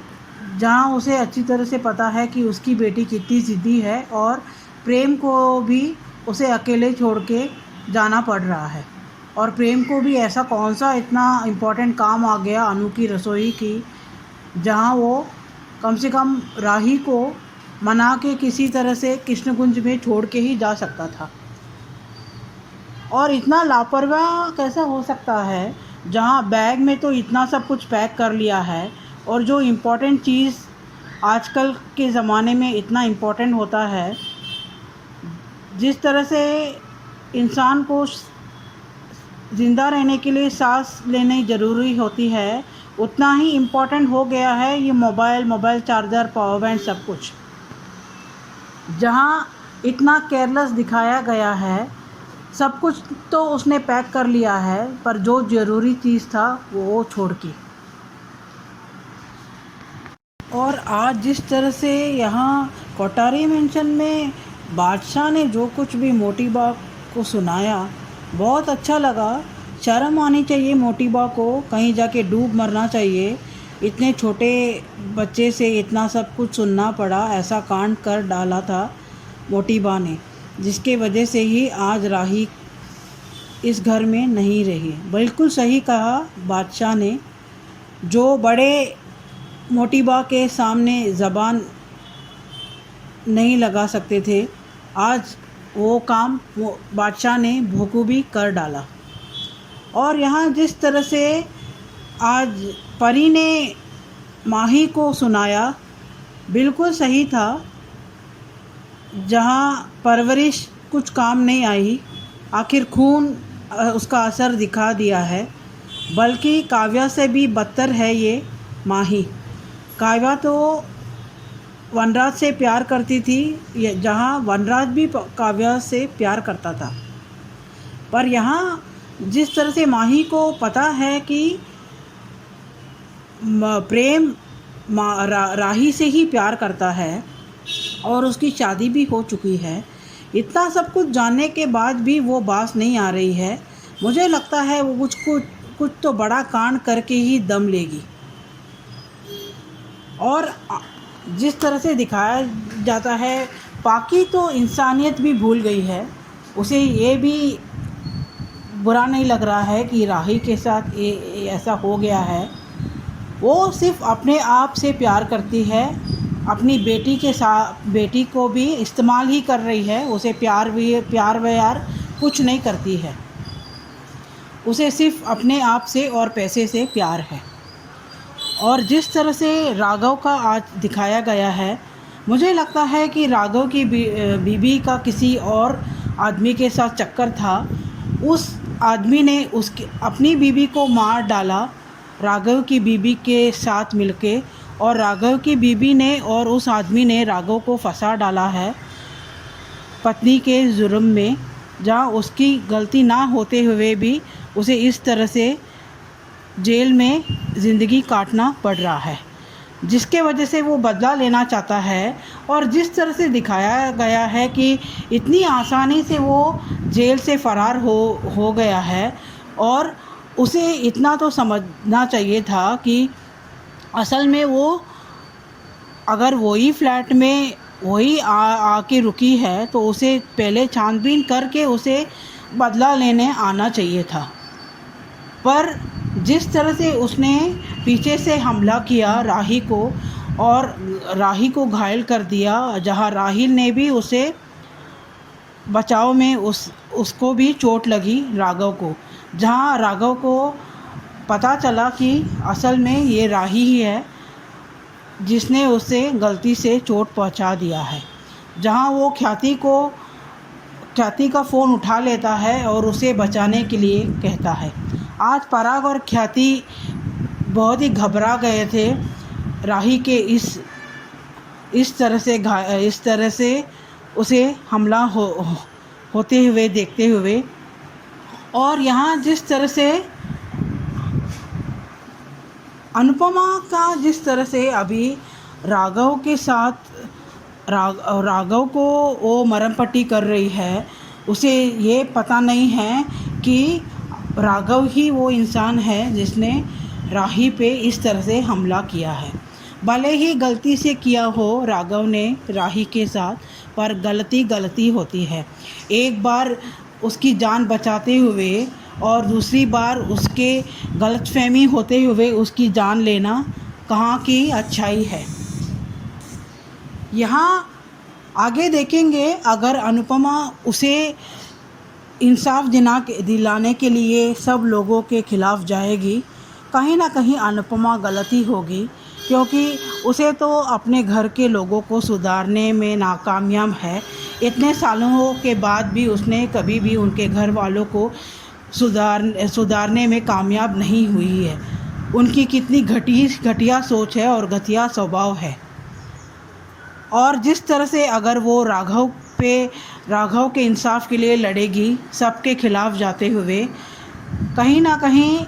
जहाँ उसे अच्छी तरह से पता है कि उसकी बेटी कितनी ज़िद्दी है, और प्रेम को भी उसे अकेले छोड़ के जाना पड़ रहा है। और प्रेम को भी ऐसा कौन सा इतना इम्पोर्टेंट काम आ गया अनु की रसोई की, जहाँ वो कम से कम राही को मना के किसी तरह से कृष्णकुंज में छोड़ के ही जा सकता था। और इतना लापरवाह कैसा हो सकता है, जहाँ बैग में तो इतना सब कुछ पैक कर लिया है, और जो इम्पोर्टेंट चीज़ आजकल के ज़माने में इतना इम्पोर्टेंट होता है, जिस तरह से इंसान को ज़िंदा रहने के लिए सांस लेनी ज़रूरी होती है, उतना ही इम्पोर्टेंट हो गया है ये मोबाइल चार्जर, पावर बैंक, सब कुछ। जहाँ इतना केयरलेस दिखाया गया है, सब कुछ तो उसने पैक कर लिया है, पर जो ज़रूरी चीज़ था वो छोड़ के। और आज जिस तरह से यहाँ कोठारी मेंशन में बादशाह ने जो कुछ भी मोटी बा को सुनाया, बहुत अच्छा लगा। शर्म आनी चाहिए मोटी बा को, कहीं जाके डूब मरना चाहिए। इतने छोटे बच्चे से इतना सब कुछ सुनना पड़ा, ऐसा कांड कर डाला था मोटी बा ने, जिसके वजह से ही आज राही इस घर में नहीं रही। बिल्कुल सही कहा बादशाह ने, जो बड़े मोटी बा के सामने ज़बान नहीं लगा सकते थे, आज वो काम वो बादशाह ने बखूबी कर डाला। और यहाँ जिस तरह से आज परी ने माही को सुनाया, बिल्कुल सही था। जहाँ परवरिश कुछ काम नहीं आई, आखिर खून उसका असर दिखा दिया है। बल्कि काव्या से भी बदतर है ये माही। काव्या तो वनराज से प्यार करती थी, जहाँ वनराज भी काव्या से प्यार करता था। पर यहाँ जिस तरह से माही को पता है कि प्रेम राही से ही प्यार करता है, और उसकी शादी भी हो चुकी है, इतना सब कुछ जानने के बाद भी वो बात नहीं आ रही है। मुझे लगता है वो कुछ तो बड़ा कांड करके ही दम लेगी। और जिस तरह से दिखाया जाता है, बाकी तो इंसानियत भी भूल गई है। उसे ये भी बुरा नहीं लग रहा है कि राही के साथ ये ऐसा हो गया है। वो सिर्फ अपने आप से प्यार करती है, अपनी बेटी के साथ, बेटी को भी इस्तेमाल ही कर रही है। उसे प्यार व्यार कुछ नहीं करती है। उसे सिर्फ अपने आप से और पैसे से प्यार है। और जिस तरह से राघव का आज दिखाया गया है, मुझे लगता है कि राघव की बीबी का किसी और आदमी के साथ चक्कर था। उस आदमी ने अपनी बीबी को मार डाला राघव की बीबी के साथ मिलके, और राघव की बीबी ने और उस आदमी ने राघव को फंसा डाला है पत्नी के जुर्म में, जहाँ उसकी गलती ना होते हुए भी उसे इस तरह से जेल में ज़िंदगी काटना पड़ रहा है, जिसके वजह से वो बदला लेना चाहता है। और जिस तरह से दिखाया गया है कि इतनी आसानी से वो जेल से फ़रार हो गया है, और उसे इतना तो समझना चाहिए था कि असल में वो अगर वही फ्लैट में वही आके रुकी है तो उसे पहले छानबीन करके उसे बदला लेने आना चाहिए था। पर जिस तरह से उसने पीछे से हमला किया राही को, और राही को घायल कर दिया, जहां राहिल ने भी उसे बचाव में उसको भी चोट लगी राघव को, जहां राघव को पता चला कि असल में ये राही ही है जिसने उसे गलती से चोट पहुंचा दिया है। जहां वो ख्याति का फ़ोन उठा लेता है और उसे बचाने के लिए कहता है। आज पराग और ख्याति बहुत ही घबरा गए थे राही के इस तरह से उसे हमला होते हुए देखते हुए। और यहाँ जिस तरह से अनुपमा का जिस तरह से अभी राघव के साथ राघव को वो मरहम पट्टी कर रही है, उसे ये पता नहीं है कि राघव ही वो इंसान है जिसने राही पे इस तरह से हमला किया है। भले ही गलती से किया हो राघव ने राही के साथ, पर गलती होती है। एक बार उसकी जान बचाते हुए और दूसरी बार उसके गलतफहमी होते हुए उसकी जान लेना कहाँ की अच्छाई है। यहाँ आगे देखेंगे, अगर अनुपमा उसे इंसाफ दिलाने के लिए सब लोगों के खिलाफ जाएगी, कहीं ना कहीं अनुपमा गलती होगी, क्योंकि उसे तो अपने घर के लोगों को सुधारने में नाकामयाब है। इतने सालों के बाद भी उसने कभी भी उनके घर वालों को सुधारने में कामयाब नहीं हुई है। उनकी कितनी घटिया सोच है और घटिया स्वभाव है। और जिस तरह से अगर वो राघव के इंसाफ के लिए लड़ेगी सबके खिलाफ जाते हुए, कहीं ना कहीं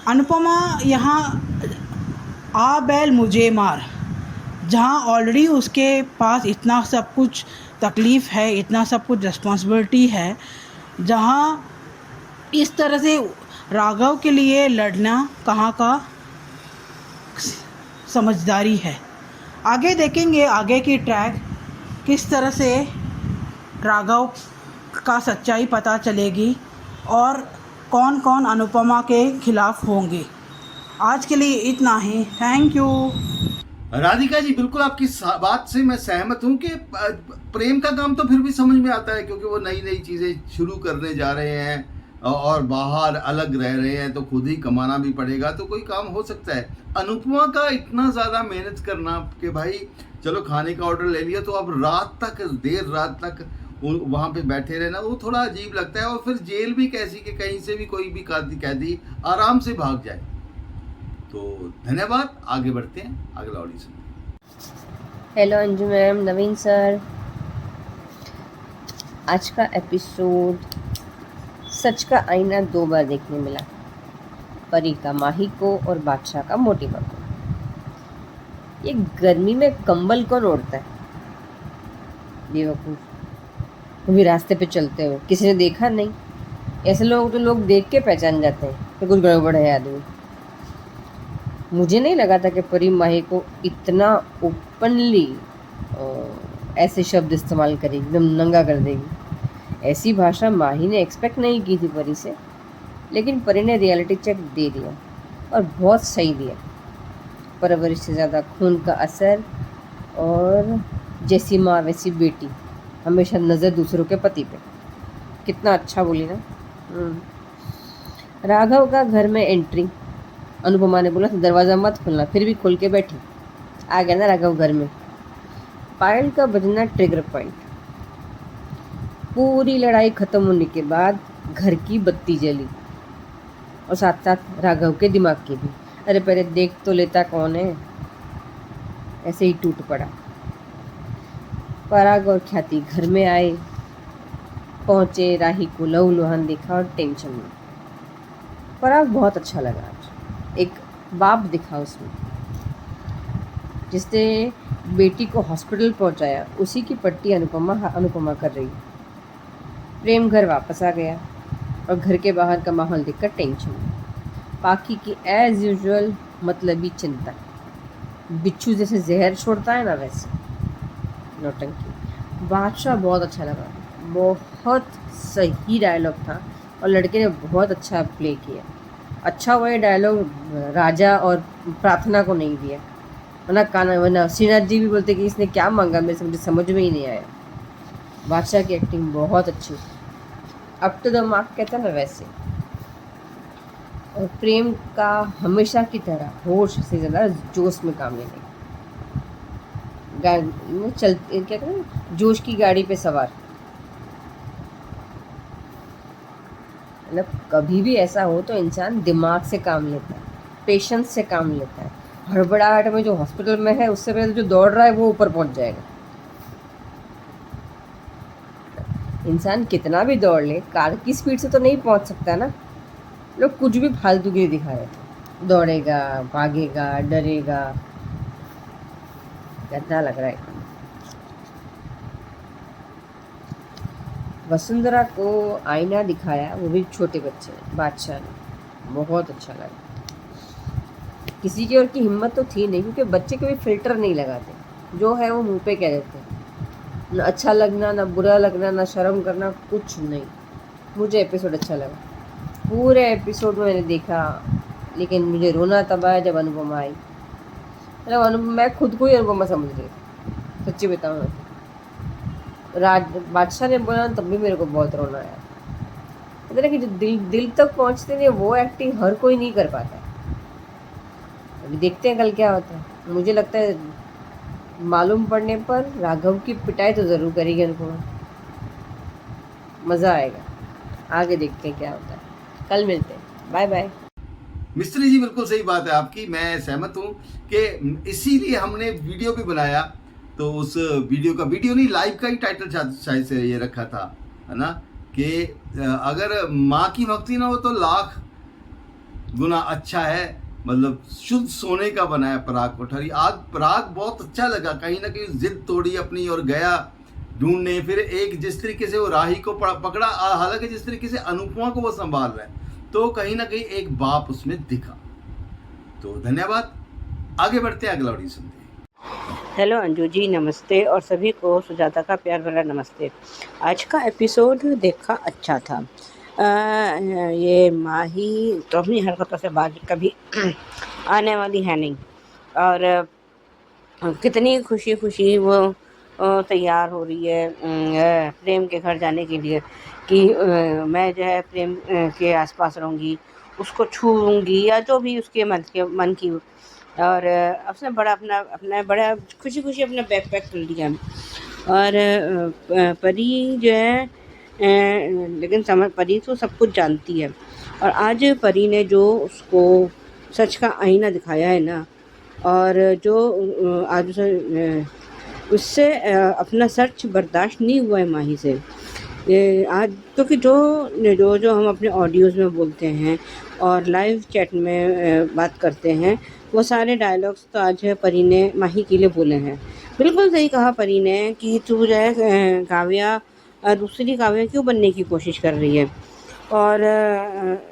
अनुपमा यहाँ आ बैल मुझे मार, जहाँ ऑलरेडी उसके पास इतना सब कुछ तकलीफ़ है, इतना सब कुछ रिस्पॉन्सिबिलिटी है, जहाँ इस तरह से राघव के लिए लड़ना कहाँ का समझदारी है। आगे देखेंगे आगे की ट्रैक किस तरह से राघव का सच्चाई पता चलेगी और कौन कौन अनुपमा के खिलाफ होंगे। आज के लिए इतना ही, थैंक यू। राधिका जी, बिल्कुल आपकी बात से मैं सहमत हूँ कि प्रेम का काम तो फिर भी समझ में आता है, क्योंकि वो नई नई चीज़ें शुरू करने जा रहे हैं और बाहर अलग रह रहे हैं, तो खुद ही कमाना भी पड़ेगा, तो कोई काम हो सकता है। अनुपमा का इतना ज़्यादा मेहनत करना कि भाई चलो खाने का ऑर्डर ले लिया तो अब देर रात तक वहाँ पे बैठे रहना, वो थोड़ा अजीब लगता है। और फिर जेल भी कैसी कि कहीं से भी कोई भी कैदी आराम से भाग जाए। तो धन्यवाद, आगे बढ़ते हैं अगला ऑडिशन। हेलो अंजू मैम, नवीन सर। आज का एपिसोड सच का आईना 2 बार देखने मिला, परी का माही को और बादशाह का मोटिमा को। ये गर्मी में कंबल कौन ओढ़ता है? बेवकूफ, वो भी रास्ते पे चलते हुए, किसी ने देखा नहीं। ऐसे लोग तो लोग देख के पहचान जाते हैं कि कुछ गड़बड़ है आदमी। मुझे नहीं लगा था कि परी माही को इतना ओपनली ऐसे शब्द इस्तेमाल करेगी, एकदम नंगा कर देगी। ऐसी भाषा माही ने एक्सपेक्ट नहीं की थी परी से, लेकिन परी ने रियलिटी चेक दे दिया और बहुत सही दिया। परवरिश से ज़्यादा खून का असर, और जैसी माँ वैसी बेटी, हमेशा नज़र दूसरों के पति पे। कितना अच्छा बोली ना। राघव का घर में एंट्री, अनुपमा ने बोला था दरवाज़ा मत खोलना, फिर भी खोल के बैठी। आ गया ना राघव घर में। पायल का बजना ट्रिगर पॉइंट। पूरी लड़ाई ख़त्म होने के बाद घर की बत्ती जली, और साथ साथ राघव के दिमाग की भी। अरे पहले देख तो लेता कौन है, ऐसे ही टूट पड़ा। पराग और ख्याति घर में आए, पहुँचे, राही को लहू लुहान देखा और टेंशन में। पराग बहुत अच्छा लगा आज। एक बाप दिखा उसमें, जिसने बेटी को हॉस्पिटल पहुंचाया, उसी की पट्टी अनुपमा कर रही है। प्रेम घर वापस आ गया और घर के बाहर का माहौल देखकर टेंशन में। पाकी की एज यूजुअल मतलबी चिंता, बिच्छू जैसे जहर छोड़ता है ना वैसे नौटंकी। बादशाह बहुत अच्छा लगा, बहुत सही डायलॉग था और लड़के ने बहुत अच्छा प्ले किया। अच्छा हुआ ये डायलॉग राजा और प्रार्थना को नहीं दिया, वरना श्रीनाथ जी भी बोलते कि इसने क्या मांगा, मुझे समझ में ही नहीं आया। बादशाह की एक्टिंग बहुत अच्छी, अप टू द मार्क कहता है ना वैसे। और प्रेम का हमेशा की तरह होश से ज़्यादा जोश में काम लेने, चल क्या कहते हैं, जोश की गाड़ी पे सवार। मतलब कभी भी ऐसा हो तो इंसान दिमाग से काम लेता है, पेशेंस से काम लेता है। हड़बड़ाहट में जो हॉस्पिटल में है, उससे पहले जो दौड़ रहा है वो ऊपर पहुंच जाएगा। इंसान कितना भी दौड़ ले, कार की स्पीड से तो नहीं पहुंच सकता ना। लोग कुछ भी फालतूगिरी दिखा रहे थे, दौड़ेगा, भागेगा, डरेगा, गंदा लग रहा है। वसुंधरा को आईना दिखाया, वो भी छोटे बच्चे ने, बादशाह ने, बहुत अच्छा लगा। किसी की और की हिम्मत तो थी नहीं, क्योंकि बच्चे कभी फिल्टर नहीं लगाते, जो है वो मुंह पे कह देते हैं। न अच्छा लगना, न बुरा लगना, न शर्म करना, कुछ नहीं। मुझे एपिसोड अच्छा लगा, पूरे एपिसोड में मैंने देखा, लेकिन मुझे रोना तब आया जब अनुपमा आई। मतलब मैं खुद को ही अनुपमा समझ रही, सच्ची बताऊँ। बादशाह ने बोला तब भी मेरे को बहुत रोना आया। कहते ना कि जो दिल तक पहुँचते नहीं, वो एक्टिंग हर कोई नहीं कर पाता। अभी देखते हैं कल क्या होता है। मुझे लगता है मालूम पड़ने पर राघव की पिटाई तो ज़रूर करेगी अनुपमा, मज़ा आएगा। आगे देखते हैं क्या होता है, कल मिलते हैं, बाय बाय। मिस्त्री जी बिल्कुल सही बात है आपकी, मैं सहमत हूँ कि इसीलिए हमने वीडियो भी बनाया। तो उस वीडियो नहीं, लाइव का ही टाइटल शायद से ये रखा था, है ना, कि अगर माँ की भक्ति ना हो तो लाख गुना अच्छा है। मतलब शुद्ध सोने का बनाया पराग कोठारी। पराग बहुत अच्छा लगा, कहीं ना कहीं जिद तोड़ी अपनी और गया ढूंढने। फिर एक जिस तरीके से वो राही को पकड़ा, हालांकि जिस तरीके से अनुपमा को वो संभाल रहा है, तो कहीं ना कहीं एक बाप उसमें दिखा। तो धन्यवाद, आगे बढ़ते हैं, अगला ऑडियो सुनते हैं। हेलो अंजू जी, नमस्ते, और सभी को सुजाता का प्यार भरा नमस्ते। आज का एपिसोड देखा अच्छा था। ये माही तो अपनी हरकतों से बाज कभी आने वाली है नहीं, और कितनी खुशी खुशी वो तैयार हो रही है प्रेम के घर जाने के लिए कि मैं जो है प्रेम के आसपास रहूँगी, उसको छूऊंगी, या जो भी उसके मन की। और उसने अपना बड़ा खुशी खुशी अपना बैग पैक कर लिया। और परी जो है लेकिन परी तो सब कुछ जानती है। और आज परी ने जो उसको सच का आईना दिखाया है ना, और जो आज उससे अपना सच बर्दाश्त नहीं हुआ है माही से। आज क्योंकि जो हम अपने ऑडियोज़ में बोलते हैं और लाइव चैट में बात करते हैं, वो सारे डायलॉग्स तो आज परी ने माही के लिए बोले हैं। बिल्कुल सही कहा परी ने कि तू जो है काव्या, दूसरी काव्या क्यों बनने की कोशिश कर रही है। और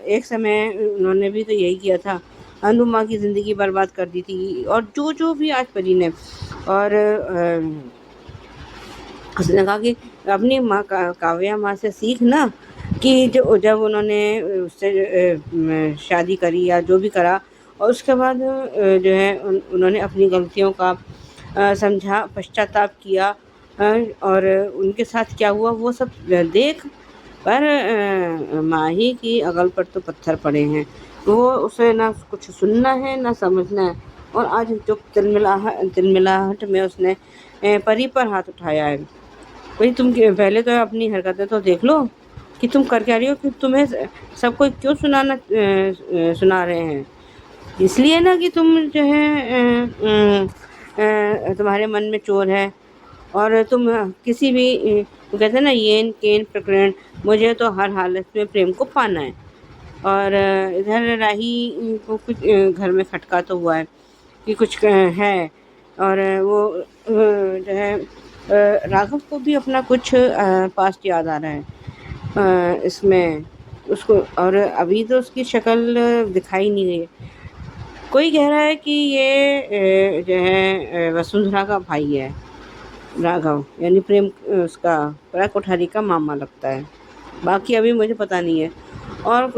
एक समय उन्होंने भी तो यही किया था, अनुमा की ज़िंदगी बर्बाद कर दी थी। और जो भी आज परी ने, और उसने कहा कि अपनी माँ काव्या माँ से सीख ना, कि जब उन्होंने उससे शादी करी या जो भी करा, और उसके बाद जो है उन्होंने अपनी गलतियों का समझा, पश्चाताप किया, और उनके साथ क्या हुआ वो सब देख। पर माही की अगल पर तो पत्थर पड़े हैं, वो उसे ना कुछ सुनना है ना समझना है। और आज जो तिलमिलाहट में उसने परी पर हाथ उठाया है। भाई तुम पहले तो अपनी हरकतें तो देख लो कि तुम कर क्या रही हो, कि तुम्हें सबको क्यों सुना रहे हैं। इसलिए ना कि तुम जो है तुम्हारे मन में चोर है, और तुम किसी भी कहते हैं ना येन केन प्रकरण, मुझे तो हर हालत में प्रेम को पाना है। और इधर राही को कुछ घर में खटका तो हुआ है कि कुछ है। और वो जो है राघव को भी अपना कुछ पास्ट याद आ रहा है इसमें उसको। और अभी तो उसकी शक्ल दिखाई नहीं रही है। कोई कह रहा है कि ये जो है वसुंधरा का भाई है राघव, यानी प्रेम उसका पराग कोठारी का मामा लगता है। बाकी अभी मुझे पता नहीं है। और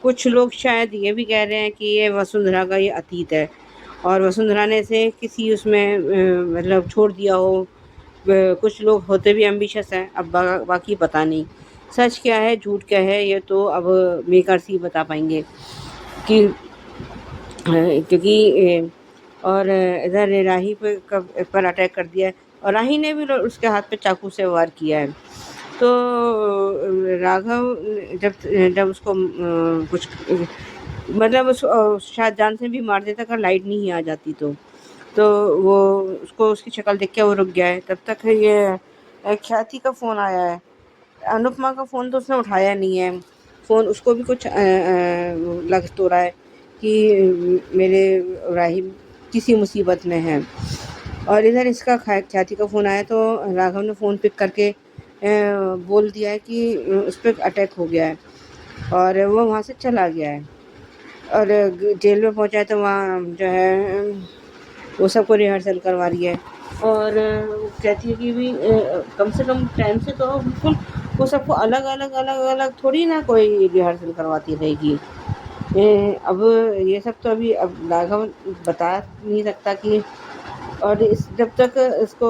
कुछ लोग शायद ये भी कह रहे हैं कि ये वसुंधरा का ये अतीत है और वसुंधरा ने इसे किसी उसमें मतलब छोड़ दिया हो। कुछ लोग होते भी एम्बिशियस हैं। अब बाकी पता नहीं सच क्या है झूठ क्या है, ये तो अब मेकर्स ही बता पाएंगे कि क्योंकि और इधर राही पर अटैक कर दिया है और राही ने भी उसके हाथ पे चाकू से वार किया है। तो राघव जब उसको कुछ मतलब शायद जान से भी मार देता अगर लाइट नहीं आ जाती तो वो उसको उसकी शक्ल देख के वो रुक गया है। तब तक ये ख्याति का फ़ोन आया है। अनुपमा का फ़ोन तो उसने उठाया नहीं है। फ़ोन उसको भी कुछ लग तो रहा है कि मेरे राही किसी मुसीबत में है। और इधर इसका ख्याति का फ़ोन आया तो राघव ने फ़ोन पिक करके बोल दिया है कि उस पर अटैक हो गया है और वो वहाँ से चला गया है। और जेल में पहुँचा है तो वहाँ जो है वो सबको रिहर्सल करवा रही है। और कहती है कि भी कम से कम टाइम से तो बिल्कुल वो सबको अलग अलग अलग अलग थोड़ी ना कोई रिहर्सल करवाती रहेगी। अब ये सब तो अभी अब राघव बता नहीं सकता कि। और जब तक इसको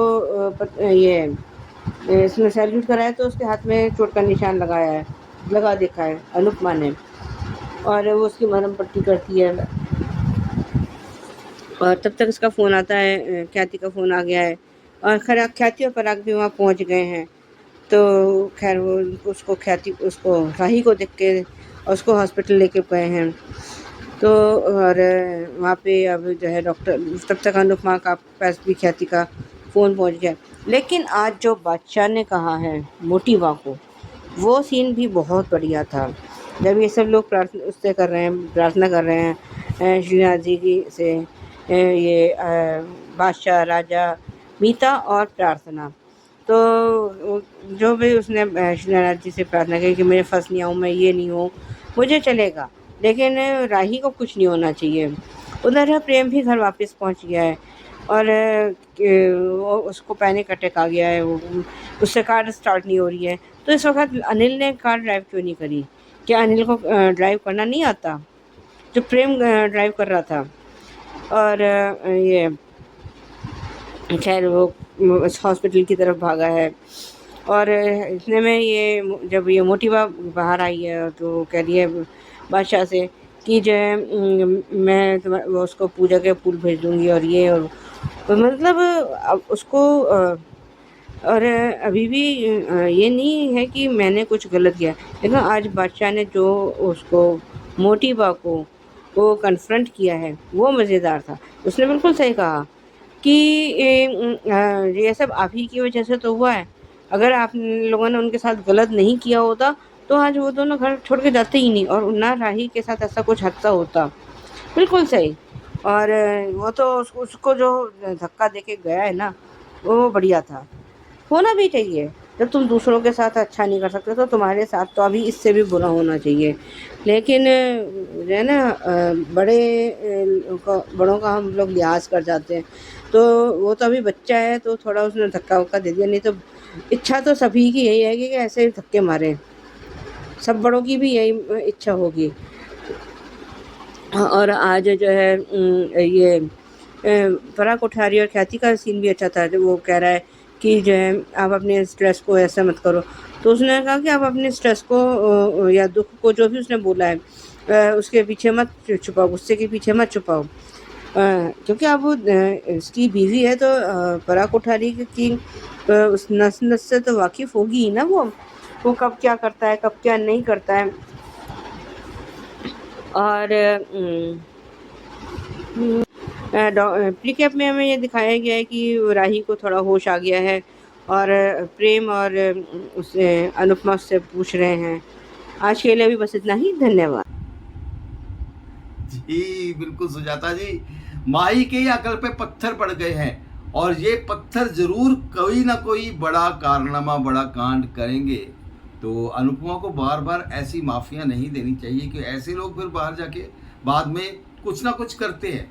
इसने सैल्यूट कराया तो उसके हाथ में चोट का निशान लगा देखा है अनुपमा ने। और वो उसकी मरहम पट्टी करती है। और तब तक इसका फ़ोन आता है, ख्याति का फ़ोन आ गया है और खैर ख्याति और पराग भी वहाँ पहुँच गए हैं। तो खैर वो उसको राही को देख के उसको हॉस्पिटल लेके गए हैं। तो और वहाँ पे अब जो है डॉक्टर तब तक अनुपमा का पास भी ख्याति का फ़ोन पहुँच गया। लेकिन आज जो बादशाह ने कहा है मोटिवा को, वो सीन भी बहुत बढ़िया था। जब ये सब लोग प्रार्थना कर रहे हैं श्रीनाथ जी की से ये बादशाह राजा मीता और प्रार्थना। तो जो भी उसने श्रीनाथ जी से प्रार्थना की कि मैं फंस नहीं आऊँ, मैं ये नहीं हूँ, मुझे चलेगा, लेकिन राही को कुछ नहीं होना चाहिए। उधर प्रेम भी घर वापस पहुँच गया है और उसको पैनिक अटैक आ गया है। वो उससे कार स्टार्ट नहीं हो रही है। तो इस वक्त अनिल ने कार ड्राइव क्यों नहीं करी? क्या अनिल को ड्राइव करना नहीं आता? जो प्रेम ड्राइव कर रहा था। और ये खैर वो हॉस्पिटल की तरफ भागा है। और इतने में ये जब ये मोटिवा बाहर आई है तो कह रही है बादशाह से कि जो है मैं उसको पूजा के फूल भेज दूँगी और ये और मतलब अब उसको और अभी भी ये नहीं है कि मैंने कुछ गलत किया। लेकिन आज बादशाह ने जो उसको मोटिवा को वो कन्फ्रंट किया है वो मज़ेदार था। उसने बिल्कुल सही कहा कि ये सब आप ही की वजह से तो हुआ है। अगर आप लोगों ने उनके साथ गलत नहीं किया होता तो आज वो दोनों घर छोड़ के जाते ही नहीं और ना राही के साथ ऐसा कुछ हादसा होता। बिल्कुल सही। और वो तो उसको जो धक्का देके गया है ना वो बढ़िया था। होना भी चाहिए। जब तुम दूसरों के साथ अच्छा नहीं कर सकते तो तुम्हारे साथ तो अभी इससे भी बुरा होना चाहिए। लेकिन जो है ना बड़ों का हम लोग लिहाज कर जाते हैं। तो वो तो अभी बच्चा है तो थोड़ा उसने धक्का वक्का दे दिया, नहीं तो इच्छा तो सभी की यही है कि ऐसे धक्के मारे। सब बड़ों की भी यही इच्छा होगी। और आज जो है ये पराग कोठारी और ख्याति का सीन भी अच्छा था। जो वो कह रहा है कि जो है आप अपने स्ट्रेस को ऐसा मत करो। तो उसने कहा कि आप अपने स्ट्रेस को या दुख को जो भी उसने बोला है उसके पीछे मत छुपाओ, गुस्से के पीछे मत छुपाओ। क्योंकि अब वो इसकी बीवी है तो पराग कोठारी की उस नस से तो वाकिफ़ होगी ही ना वो कब क्या करता है कब क्या नहीं करता है। और प्रीकैप में हमें ये दिखाया गया है कि राही को थोड़ा होश आ गया है और प्रेम और उससे अनुपमा से पूछ रहे हैं। आज के लिए भी बस इतना ही। धन्यवाद। जी बिल्कुल सुजाता जी, माही के अकल पे पत्थर पड़ गए हैं और ये पत्थर जरूर कोई ना कोई बड़ा कारनामा, बड़ा कांड करेंगे। तो अनुपमा को बार बार ऐसी माफियां नहीं देनी चाहिए कि ऐसे लोग फिर बाहर जाके बाद में कुछ ना कुछ करते हैं।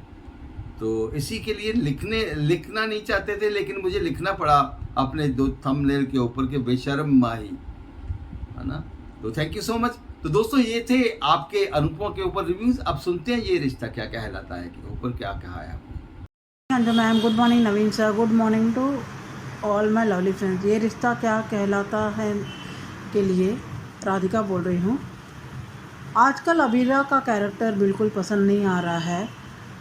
तो इसी के लिए लिखना नहीं चाहते थे, लेकिन मुझे लिखना पड़ा अपने दो थंबनेल के ऊपर के बेशर्म माही, है ना। तो थैंक यू सो मच। तो दोस्तों ये थे आपके अनुपमा के ऊपर रिव्यूज। अब सुनते हैं ये रिश्ता क्या कहलाता है के ऊपर क्या कहा है आपने। Anju ma'am, good morning. Naveen sir, good morning to all my lovely friends. ये रिश्ता क्या कहलाता है के लिए राधिका बोल रही हूँ। आजकल अबीरा का कैरेक्टर बिल्कुल पसंद नहीं आ रहा है,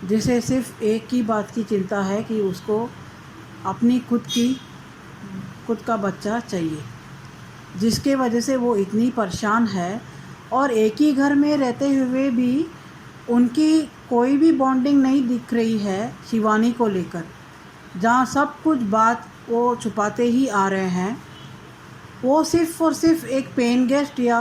जिसे सिर्फ एक ही बात की चिंता है कि उसको अपनी खुद का बच्चा चाहिए, जिसके वजह से वो इतनी परेशान है। और एक ही घर में रहते हुए भी उनकी कोई भी बॉन्डिंग नहीं दिख रही है शिवानी को लेकर, जहाँ सब कुछ बात वो छुपाते ही आ रहे हैं। वो सिर्फ़ और सिर्फ एक पेन गेस्ट या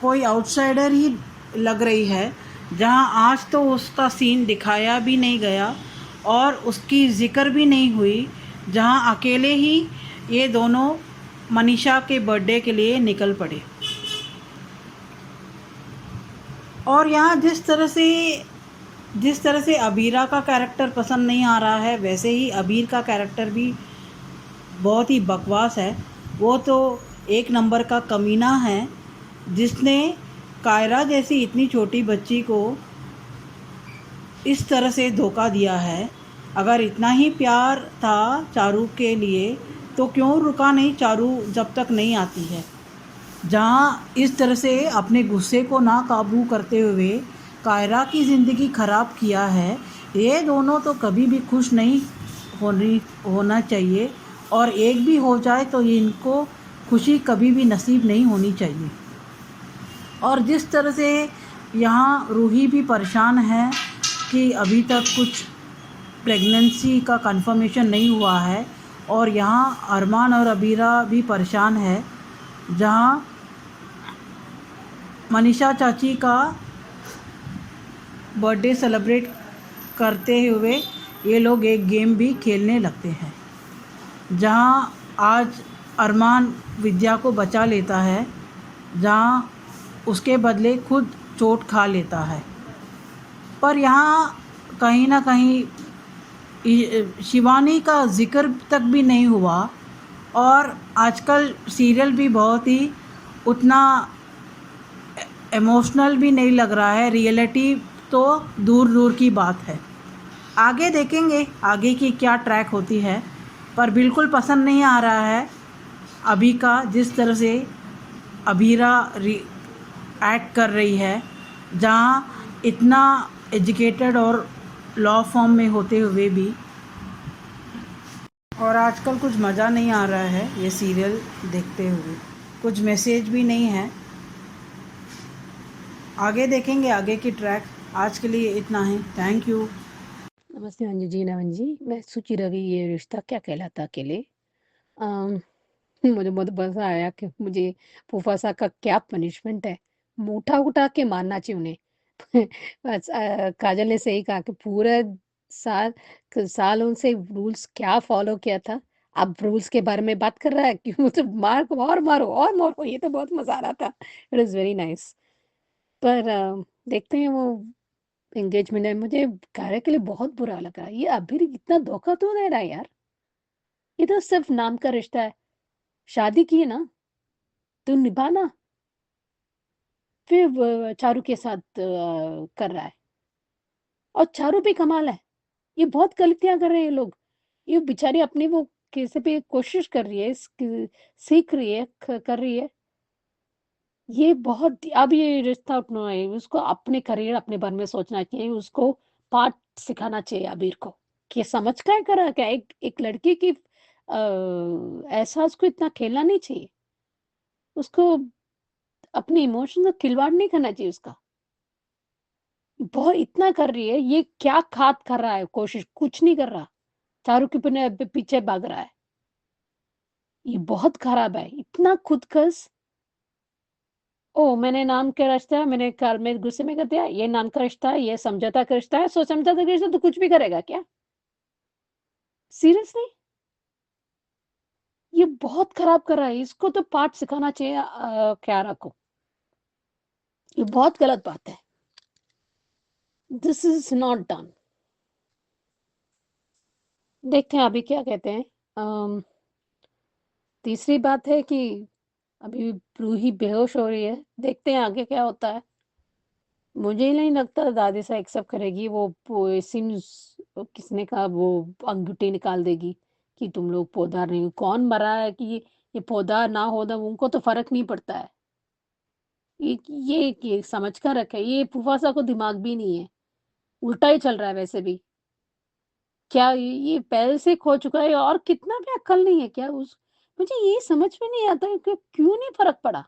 कोई आउटसाइडर ही लग रही है, जहाँ आज तो उसका सीन दिखाया भी नहीं गया और उसकी ज़िक्र भी नहीं हुई, जहाँ अकेले ही ये दोनों मनीषा के बर्थडे के लिए निकल पड़े। और यहाँ जिस तरह से अबीरा का कैरेक्टर पसंद नहीं आ रहा है, वैसे ही अबीर का कैरेक्टर भी बहुत ही बकवास है। वो तो एक नंबर का कमीना है, जिसने कायरा जैसी इतनी छोटी बच्ची को इस तरह से धोखा दिया है। अगर इतना ही प्यार था चारू के लिए तो क्यों रुका नहीं चारू जब तक नहीं आती है। जहाँ इस तरह से अपने गुस्से को ना काबू करते हुए कायरा की ज़िंदगी ख़राब किया है। ये दोनों तो कभी भी खुश नहीं होना चाहिए, और एक भी हो जाए तो ये इनको खुशी कभी भी नसीब नहीं होनी चाहिए। और जिस तरह से यहाँ रूही भी परेशान है कि अभी तक कुछ प्रेगनेंसी का कंफर्मेशन नहीं हुआ है, और यहाँ अरमान और अबीरा भी परेशान है, जहाँ मनीषा चाची का बर्थडे सेलिब्रेट करते हुए ये लोग एक गेम भी खेलने लगते हैं, जहाँ आज अरमान विद्या को बचा लेता है, जहाँ उसके बदले खुद चोट खा लेता है। पर यहाँ कहीं ना कहीं शिवानी का ज़िक्र तक भी नहीं हुआ, और आजकल सीरियल भी बहुत ही उतना इमोशनल भी नहीं लग रहा है। रियलिटी तो दूर दूर की बात है। आगे देखेंगे आगे की क्या ट्रैक होती है, पर बिल्कुल पसंद नहीं आ रहा है अभी का जिस तरह से अबीरा एक्ट कर रही है, जहाँ इतना एजुकेटेड और लॉ फॉर्म में होते हुए भी। और आजकल कुछ मज़ा नहीं आ रहा है ये सीरियल देखते हुए, कुछ मैसेज भी नहीं है। आगे देखेंगे आगे की ट्रैक। आज के लिए इतना ही, थैंक यू। नमस्ते अंजू जी, नमन जी। मैं सुचि रवि, ये रिश्ता क्या कहलाता अकेले। अम, मुझे बहुत मज़ा आया कि मुझे फूफासा का क्या पनिशमेंट है, उठा के मारना चाहिए उन्हें। बस काजल ने सही कहा कि पूरा साल सालों से रूल्स क्या फॉलो किया था, अब रूल्स के बारे में बात कर रहा है कि मुझे मारो और मारो। ये तो बहुत मज़ा आ रहा था। It is very nice. पर देखते हैं वो एंगेजमेंट है। मुझे कार्य के लिए बहुत बुरा लगा। ये अभी इतना धोखा तो दे रहा है यार। ये तो सिर्फ नाम का रिश्ता है। शादी की है ना, तो निभाना। फिर चारू के साथ कर रहा है, और चारू भी कमाल है। ये बहुत गलतियां कर रहे हैं ये लोग। ये बेचारी अपनी वो कैसे भी कोशिश कर रही है, सीख रही है, कर रही है। ये बहुत, अब ये रिश्ता उठना है, उसको अपने करियर अपने बारे में सोचना चाहिए। उसको पाठ सिखाना चाहिए अबीर को कि समझ क्या कर रहा है क्या। एक लड़की की एहसास को इतना खेलना नहीं चाहिए। उसको अपने इमोशन का खिलवाड़ नहीं करना चाहिए उसका। बहुत इतना कर रही है, ये क्या खात कर रहा है, कोशिश कुछ नहीं कर रहा। चारू के पीछे भाग रहा है। ये बहुत खराब है, इतना खुदकश। ओ मैंने नाम का रिश्ता है, मैंने कार में गुस्से में कर दिया, ये नाम का रिश्ता है, ये समझौता का रिश्ता है, सो समझौता का रिश्ता तो कुछ भी करेगा क्या? सीरियसली? ये बहुत खराब कर रहा है, इसको तो पाठ सिखाना चाहिए क्यारा को। ये बहुत गलत बात है। This is not done. देखते हैं अभी क्या कहते हैं। तीसरी बात है कि अभी रूही बेहोश हो रही है, देखते हैं आगे क्या होता है। मुझे नहीं लगता दादी सा एक्सेप्ट करेगी, वो सिम्स किसने कहा वो अंगूठी निकाल देगी कि तुम लोग पौधार नहीं हो। कौन मरा है कि ये पौधार ना हो ना, उनको तो फ़र्क नहीं पड़ता है। ये समझ कर रखे, ये फूफासा को दिमाग भी नहीं है, उल्टा ही चल रहा है वैसे भी। क्या ये पहले से खो चुका है और कितना भी अक्ल नहीं है क्या उस मुझे ये समझ में नहीं आता है कि क्यों नहीं फ़र्क पड़ा?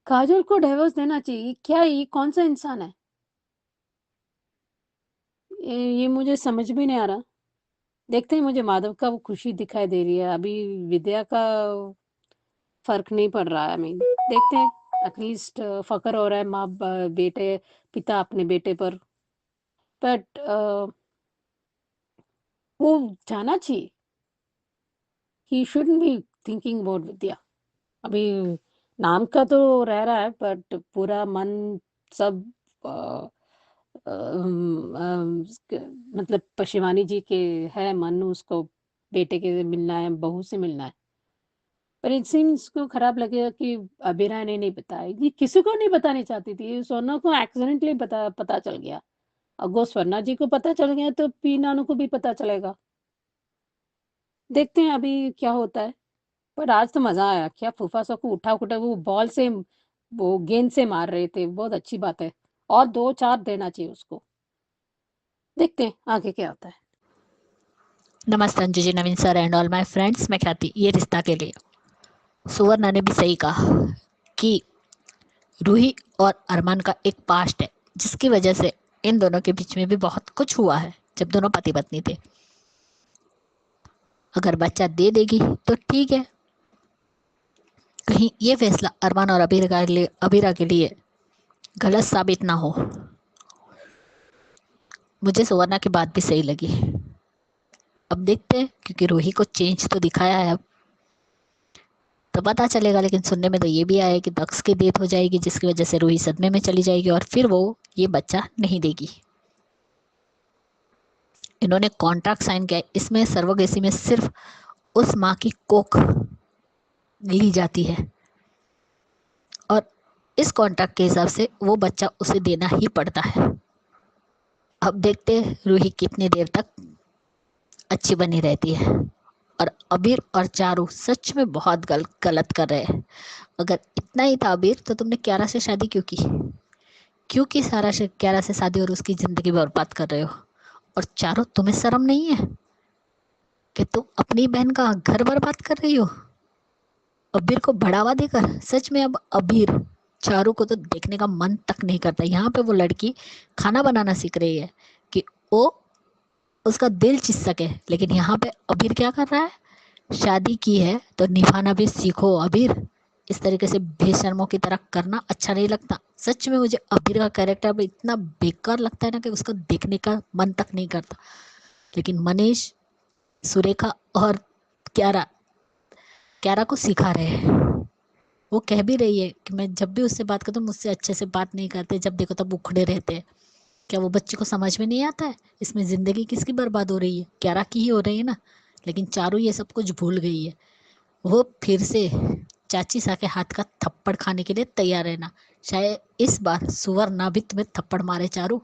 काजल को डिवोर्स देना चाहिए, क्या ये कौन-सा इंसान है? ये मुझे समझ में नहीं आ रहा। देखते हैं, मुझे माधव का वो खुशी दिखाई दे रही है, अभी विद्या का फ़र्क नहीं पड़ रहा है। आई मीन देखते हैं, एटलीस्ट फ़क्र हो रहा है माँ ब बेटे पिता अपने बेटे पर। बट वो जाना चाहिए। ही शुडन्ट बी थिंकिंग अबाउट विद्या। अभी नाम का तो रह रहा है बट पूरा मन सब अ मतलब शिवानी जी के है मन, उसको बेटे के मिलना है, बहू से मिलना है। पर इट सीम्स को खराब लगेगा कि अबीरा ने नहीं बताया। ये किसी को नहीं बतानी चाहती थी, स्वर्णा को एक्सीडेंटली पता चल गया। अगर स्वर्णा जी को पता चल गया तो पी नानू को भी पता चलेगा। देखते हैं अभी क्या होता है। पर आज तो मज़ा आया, क्या फूफासा को उठा-उठा वो बॉल से वो गेंद से मार रहे थे, बहुत अच्छी बात है। और 2-4 देना चाहिए उसको। देखते हैं आगे क्या होता है। नमस्ते Anju ji, Naveen sir and all my friends. मैं ख्याति ये रिश्ता के लिए सुवर्णा ने भी सही कहा कि रूही और अरमान का एक पास्ट है जिसकी वजह से इन दोनों के बीच में भी बहुत कुछ हुआ है जब दोनों पति पत्नी थे। अगर बच्चा दे देगी तो ठीक है, कहीं ये फैसला अरमान और अबीरा के लिए गलत साबित ना हो। मुझे सुवर्णा की बात भी सही लगी। अब देखते हैं, क्योंकि रूही को चेंज तो दिखाया है, अब तो पता चलेगा। लेकिन सुनने में तो ये भी आया है कि दक्ष की डेथ हो जाएगी जिसकी वजह से रूही सदमे में चली जाएगी और फिर वो ये बच्चा नहीं देगी। इन्होंने कॉन्ट्रैक्ट साइन किया, इसमें सर्वोगेसी में सिर्फ उस माँ की कोख ली जाती है और इस कॉन्ट्रैक्ट के हिसाब से वो बच्चा उसे देना ही पड़ता है। अब देखते हैं रूही कितनी देर तक अच्छी बनी रहती है। और अबीर और चारू सच में बहुत गलत कर रहे हैं। अगर इतना ही था अबीर तो तुमने क्यारा से शादी क्यों की? क्यों की क्यारा से शादी और उसकी जिंदगी बर्बाद कर रहे हो? और चारू, तुम्हें शर्म नहीं है कि तुम अपनी बहन का घर बर्बाद कर रही हो अबीर को बढ़ावा देकर? सच में अब अबीर चारू को तो देखने का मन तक नहीं करता। यहाँ पे वो लड़की खाना बनाना सीख रही है कि वो उसका दिल चिस सके, लेकिन यहाँ पे अबीर क्या कर रहा है? शादी की है तो निभाना भी सीखो अबीर। इस तरीके से बेशर्मों की तरह करना अच्छा नहीं लगता। सच में मुझे अबीर का कैरेक्टर भी इतना बेकार लगता है ना कि उसको देखने का मन तक नहीं करता। लेकिन मनीष, सुरेखा और क्यारा को सिखा रहे हैं। वो कह भी रही है कि मैं जब भी उससे बात करता हूँ मुझसे अच्छे से बात नहीं करते, जब देखो तब उखड़े रहते हैं। क्या वो बच्चे को समझ में नहीं आता है इसमें ज़िंदगी किसकी बर्बाद हो रही है? क्यारा की ही हो रही है ना। लेकिन चारू ये सब कुछ भूल गई है। वो फिर से चाची सा के हाथ का थप्पड़ खाने के लिए तैयार है ना। शायद इस बार सुवर्णा भी तुम्हें थप्पड़ मारे चारू,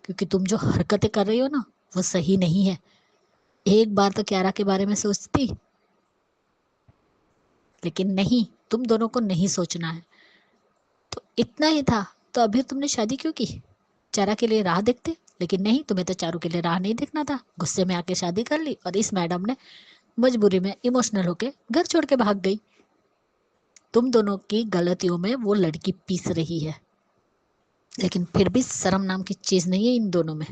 क्योंकि तुम जो हरकतें कर रही हो ना वो सही नहीं है। एक बार तो क्यारा के बारे में सोचती, लेकिन नहीं, तुम दोनों को नहीं सोचना है। तो इतना ही था तो अभी तुमने शादी क्यों की? चारा के लिए राह देखते, लेकिन नहीं, तुम्हें तो चारू के लिए राह नहीं देखना था। गुस्से में आके शादी कर ली और इस मैडम ने मजबूरी में इमोशनल होके घर छोड़ के भाग गई। तुम दोनों की गलतियों में वो लड़की पीस रही है, लेकिन फिर भी शर्म नाम की चीज नहीं है इन दोनों में।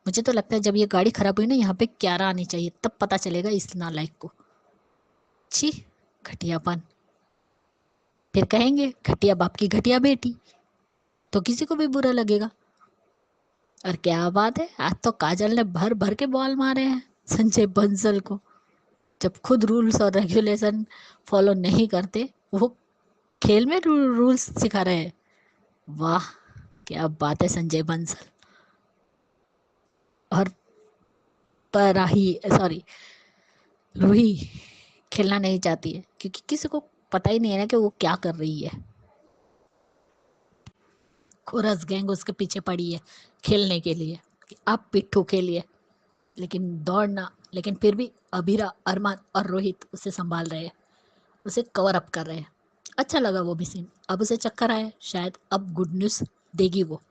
मुझे तो लगता है जब ये गाड़ी खराब हुई ना, यहाँ पे क्यारा आनी चाहिए, तब पता चलेगा इस नालायक को। छी, घटियापन। फिर कहेंगे घटिया बाप की घटिया बेटी, तो किसी को भी बुरा लगेगा। और क्या बात है, आज तो काजल ने भर भर के बॉल मारे हैं संजय बंसल को। जब खुद रूल्स और रेगुलेशन फॉलो नहीं करते, वो खेल में रूल्स सिखा रहे हैं। वाह क्या बात है संजय बंसल। और रूही खेलना नहीं चाहती है क्योंकि किसी को पता ही नहीं है ना कि वो क्या कर रही है। कोरस गैंग उसके पीछे पड़ी है खेलने के लिए कि आप पिट्ठू खेलिए, लेकिन दौड़ना, लेकिन फिर भी अभीरा, अरमान और रोहित उसे संभाल रहे हैं, उसे कवर अप कर रहे हैं। अच्छा लगा वो भी सीन। अब उसे चक्कर आया, शायद अब गुड न्यूज़ देगी वो।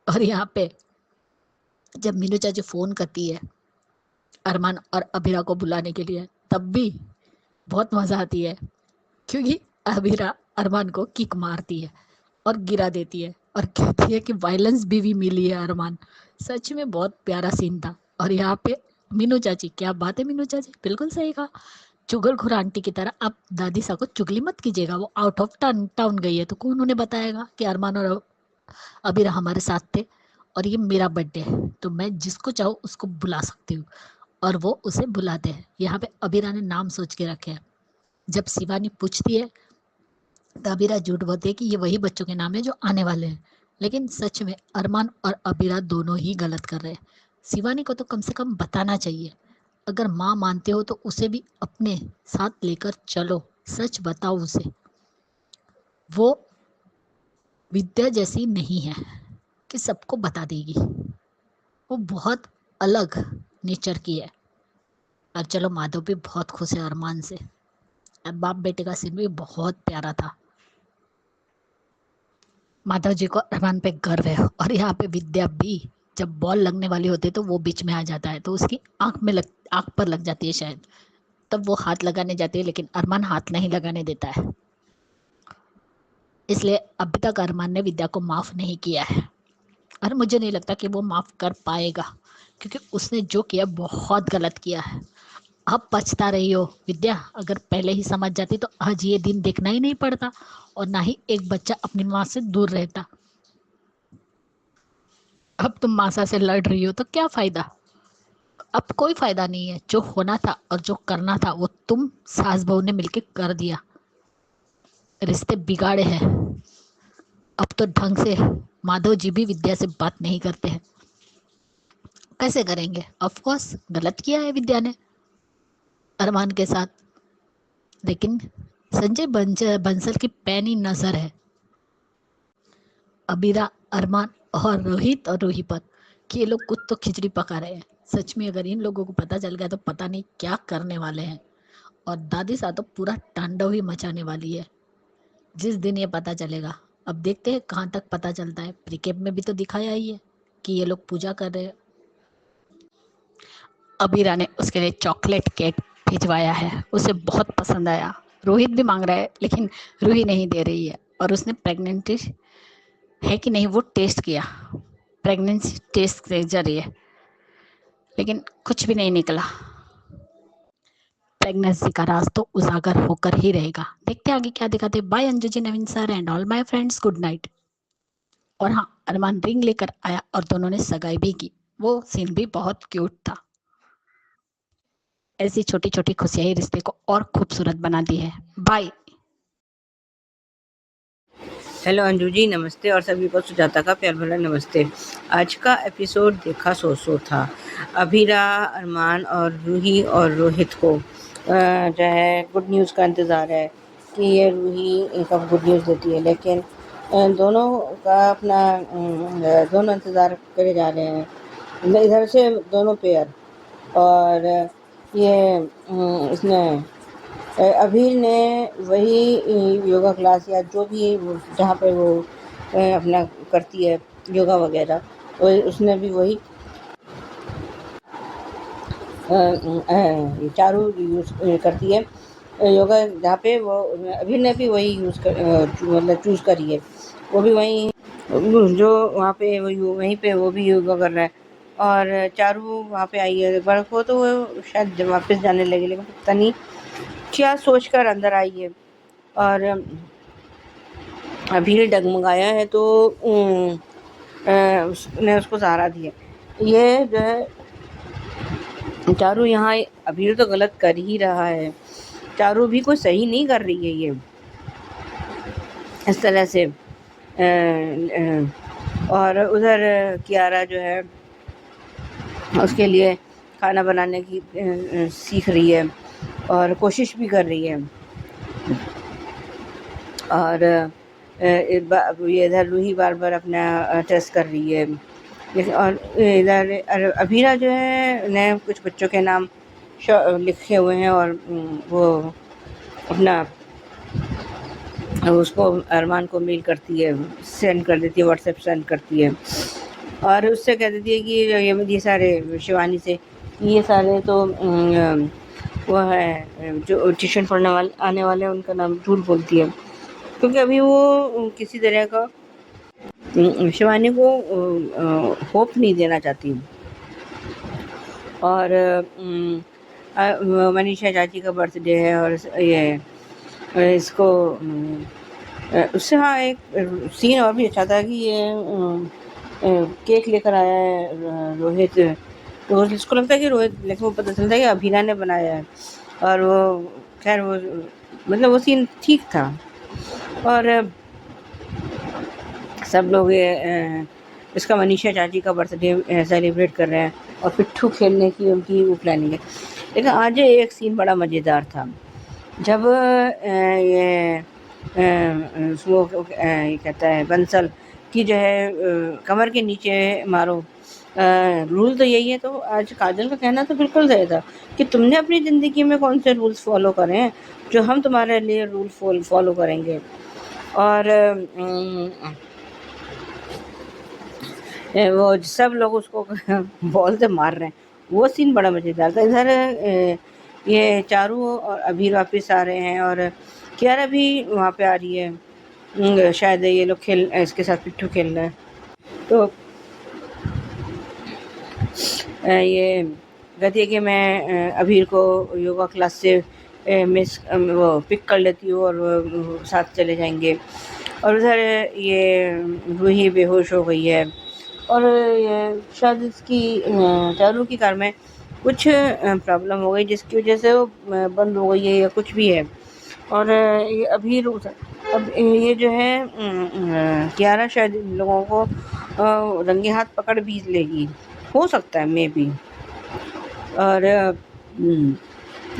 और यहाँ पे जब मीनू चाची फ़ोन करती है अरमान और अभीरा को बुलाने के लिए, तब भी बहुत मज़ा आती है क्योंकि अभीरा अरमान को किक मारती है और गिरा देती है और कहती है कि वायलेंस भी मिली है अरमान। सच में बहुत प्यारा सीन था। और यहाँ पे मीनू चाची, क्या बात है मीनू चाची, बिल्कुल सही कहा। चुगलखोर आंटी की तरह आप दादी सा को चुगली मत कीजिएगा, वो आउट ऑफ टाउन गई है तो कौन उन्हें बताएगा कि अरमान और अबीरा हमारे साथ थे और ये मेरा बर्थडे है, तो मैं जिसको चाहूँ उसको बुला सकती हूँ। और वो उसे बुलाते हैं। यहाँ पे अबीरा ने नाम सोच के रखे हैं। जब शिवानी पूछती है तो अबीरा झूठ बोलती है कि ये वही बच्चों के नाम है जो आने वाले हैं, लेकिन सच में अरमान और अबीरा दोनों ही गलत कर रहे हैं। शिवानी को तो कम से कम बताना चाहिए। अगर माँ मानते हो तो उसे भी अपने साथ लेकर चलो, सच बताओ उसे। वो विद्या जैसी नहीं है कि सबको बता देगी, वो बहुत अलग नेचर की है। और चलो माधव भी बहुत खुश है अरमान से। अब बाप बेटे का सीन भी बहुत प्यारा था। माधव जी को अरमान पे गर्व है। और यहाँ पे विद्या भी जब बॉल लगने वाली होती है तो वो बीच में आ जाता है, तो उसकी आंख पर लग जाती है शायद, तब वो हाथ लगाने जाती है, लेकिन अरमान हाथ नहीं लगाने देता है। इसलिए अभी तक अरमान ने विद्या को माफ़ नहीं किया है और मुझे नहीं लगता कि वो माफ़ कर पाएगा, क्योंकि उसने जो किया बहुत गलत किया है। अब पछता रही हो विद्या, अगर पहले ही समझ जाती तो आज ये दिन देखना ही नहीं पड़ता और ना ही एक बच्चा अपनी माँ से दूर रहता। अब तुम मासा से लड़ रही हो तो क्या फ़ायदा। अब कोई फ़ायदा नहीं है। जो होना था और जो करना था वो तुम सास बहू ने मिलकर कर दिया, रिश्ते बिगाड़े हैं। अब तो ढंग से माधव जी भी विद्या से बात नहीं करते हैं। कैसे करेंगे। ऑफ कोर्स गलत किया है विद्या ने अरमान के साथ, लेकिन संजय बंसल की पैनी नजर है अबीरा, अरमान और रोहित और रूही पर कि ये लोग कुछ तो खिचड़ी पका रहे हैं। सच में अगर इन लोगों को पता चल गया तो पता नहीं क्या करने वाले हैं। और दादी सा तो पूरा तांडव ही मचाने वाली है जिस दिन ये पता चलेगा। अब देखते हैं कहाँ तक पता चलता है। प्रीकेप में भी तो दिखाया ही है कि ये लोग पूजा कर रहे हैं। अबीरा ने उसके लिए चॉकलेट केक भिजवाया है, उसे बहुत पसंद आया। रोहित भी मांग रहा है लेकिन रूही नहीं दे रही है। और उसने प्रेगनेंसी है कि नहीं वो टेस्ट किया, प्रेगनेंसी टेस्ट के जरिए, लेकिन कुछ भी नहीं निकला। प्रेगनेंसी का राज तो उजागर होकर ही रहेगा। देखते आगे क्या दिखाते। Bye Anju ji, Naveen sir and all my friends, good night. और हाँ, अरमान रिंग लेकर आया और दोनों ने सगाई भी की। वो सीन भी बहुत क्यूट था। ऐसी छोटी छोटी खुशियां ही रिश्ते को और खूबसूरत बनाती है। बाय। हेलो अंजू जी, नमस्ते। और सभी को सुजाता का प्यार भरा नमस्ते। आज का एपिसोड देखा सो था। अभीरा, अरमान और रूही और रोहित को जो है गुड न्यूज़ का इंतज़ार है कि ये रूही कब गुड न्यूज़ देती है, लेकिन दोनों का अपना दोनों इंतज़ार करे जा रहे हैं, इधर से दोनों पेयर। और ये इसने अभीर ने वही योगा क्लास या जो भी जहाँ पे वो अपना करती है योगा वगैरह, उसने भी वही चारू यूज़ करती है योगा, जहाँ पे वो अभीर ने भी वही मतलब चूज़ करी है। वो भी वहीं जो वहाँ पे वहीं पे वो भी योगा कर रहा है। और चारू वहाँ पे आई है। बड़ को तो वो शायद वापस जाने लगी, लेकिन पता नहीं क्या सोचकर अंदर आई है। और अभी डगमगाया है तो उसने उसको सहारा दिया। ये जो है चारू यहाँ अभी तो गलत कर ही रहा है, चारू भी कोई सही नहीं कर रही है ये इस तरह से। और उधर कियारा जो है उसके लिए खाना बनाने की सीख रही है और कोशिश भी कर रही है। और ये इधर रूही बार अपना टेस्ट कर रही है। और इधर अभीरा जो है ने कुछ बच्चों के नाम लिखे हुए हैं और वो अपना उसको अरमान को मेल करती है, सेंड कर देती है, व्हाट्सएप सेंड करती है और उससे कह देती है कि ये सारे शिवानी से ये सारे तो वो है जो ट्यूशन पढ़ने वाले आने वाले हैं उनका नाम झूठ बोलती है, क्योंकि अभी वो किसी तरह का शिवानी को होप नहीं देना चाहती। और मनीषा चाची का बर्थडे है और ये इसको उससे हाँ एक सीन और भी अच्छा था कि ये केक लेकर आया है रोहित, तो इसको लगता है कि रोहित, लेकिन वो पता चलता है कि अभीरा ने बनाया है। और वो खैर वो मतलब वो सीन ठीक था। और सब लोग ये इसका मनीषा चाची का बर्थडे सेलिब्रेट कर रहे हैं और पिट्ठू खेलने की उनकी वो प्लानिंग है। लेकिन आज एक सीन बड़ा मज़ेदार था जब ये वो ये कहता है बंसल कि जो है कमर के नीचे मारो। रूल तो यही है, तो आज काजल का कहना तो बिल्कुल सही था कि तुमने अपनी ज़िंदगी में कौन से रूल्स फॉलो करे हैं जो हम तुम्हारे लिए रूल फॉलो करेंगे। और वो सब लोग उसको बॉल से मार रहे हैं, वो सीन बड़ा मज़ेदार था। इधर ये चारू और अभी वापस आ रहे हैं और कियारा भी वहाँ पे आ रही है, शायद ये लोग खेल इसके साथ पिट्ठू खेल रहे हैं। तो ये कहती है कि मैं अभीर को योगा क्लास से मिस वो पिक कर लेती हूँ और वो साथ चले जाएंगे। और उधर ये रूही बेहोश हो गई है और ये शायद इसकी चारू की कार में कुछ प्रॉब्लम हो गई जिसकी वजह से वो बंद हो गई है या कुछ भी है। और ये अभी अब ये जो है कियारा शायद इन लोगों को रंगे हाथ पकड़ भी लेगी, हो सकता है मे बी। और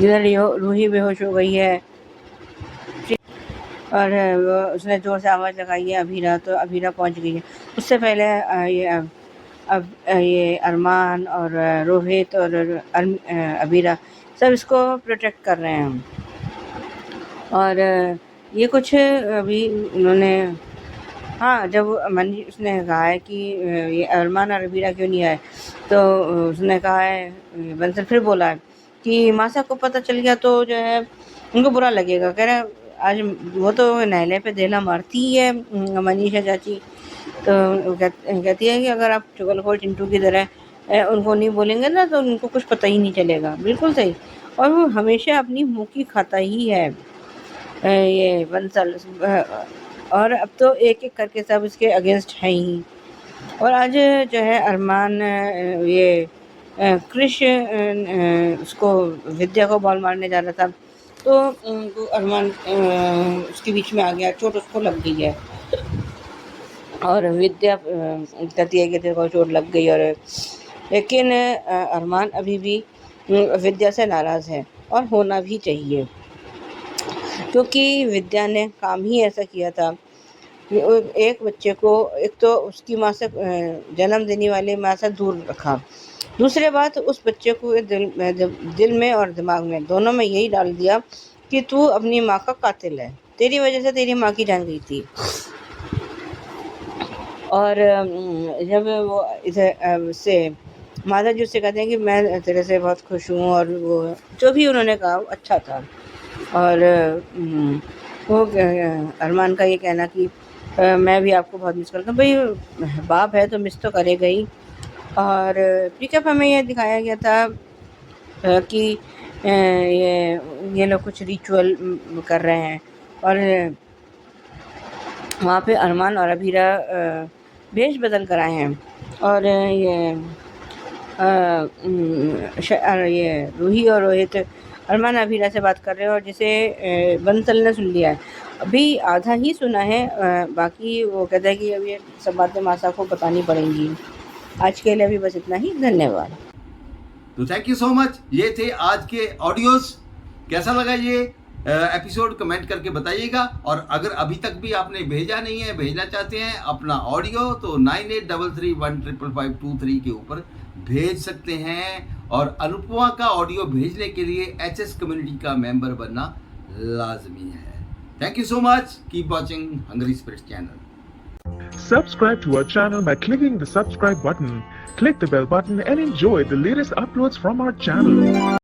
इधर रूही बेहोश हो गई है और उसने ज़ोर से आवाज़ लगाई है अभीरा, तो अभीरा पहुंच गई है। उससे पहले ये अरमान और रोहित और अभीरा सब इसको प्रोटेक्ट कर रहे हैं। और ये कुछ अभी उन्होंने हाँ जब उसने कहा है कि ये अरमान और अभीरा क्यों नहीं आए, तो उसने कहा है बंसल फिर बोला है कि मासा को पता चल गया तो जो है उनको बुरा लगेगा। कह रहे आज वो तो नहले पे देला मारती ही है मनीषा चाची, तो कहती है कि अगर आप चुगलखोर चिंटू की तरह उनको नहीं बोलेंगे ना तो उनको कुछ पता ही नहीं चलेगा। बिल्कुल सही। और वो हमेशा अपनी मुँह की खाता ही है ये बंसल। और अब तो एक एक करके सब इसके अगेंस्ट हैं ही। और आज जो है अरमान ये कृष उसको विद्या को बॉल मारने जा रहा था, तो अरमान उसके बीच में आ गया, चोट उसको लग गई है। और विद्या कहती है कि तेरे को चोट लग गई, और लेकिन अरमान अभी भी विद्या से नाराज़ है और होना भी चाहिए, क्योंकि विद्या ने काम ही ऐसा किया था। एक बच्चे को एक तो उसकी माँ से जन्म देने वाली माँ से दूर रखा, दूसरे बात उस बच्चे को दिल में और दिमाग में दोनों में यही डाल दिया कि तू अपनी माँ का कातिल है, तेरी वजह से तेरी माँ की जान गई थी। और जब वो इधर से माता जी उससे कहते हैं कि मैं तेरे से बहुत खुश हूँ, और वो जो भी उन्होंने कहा अच्छा था। और वो अरमान का ये कहना कि मैं भी आपको बहुत मिस करता हूँ। भाई बाप है तो मिस तो करेगा ही। और पिकअप हमें ये दिखाया गया था कि ये लोग कुछ रिचुअल कर रहे हैं और वहाँ पे अरमान और अभीरा भेष बदल कर आए हैं और ये रूही और रोहित अरमान अभीरा से बात कर रहे हैं और जिसे बंसल ने सुन लिया है। अभी आधा ही सुना है, बाकी वो कहता है कि अब ये सब बातें मासा को बतानी पड़ेंगी। आज के लिए अभी बस इतना ही, धन्यवाद। तो थैंक यू सो मच। ये थे आज के ऑडियोज। कैसा लगा ये एपिसोड कमेंट करके बताइएगा। और अगर अभी तक भी आपने भेजा नहीं है, भेजना चाहते हैं अपना ऑडियो, तो 9833155523 के ऊपर भेज सकते हैं। और अनुपमा का ऑडियो भेजने के लिए HS कम्युनिटी का मेंबर बनना लाजमी है। Thank you so much. Keep watching hungry spirits channel. Subscribe to our channel by clicking the subscribe button. Click the bell button and enjoy the latest uploads from our channel.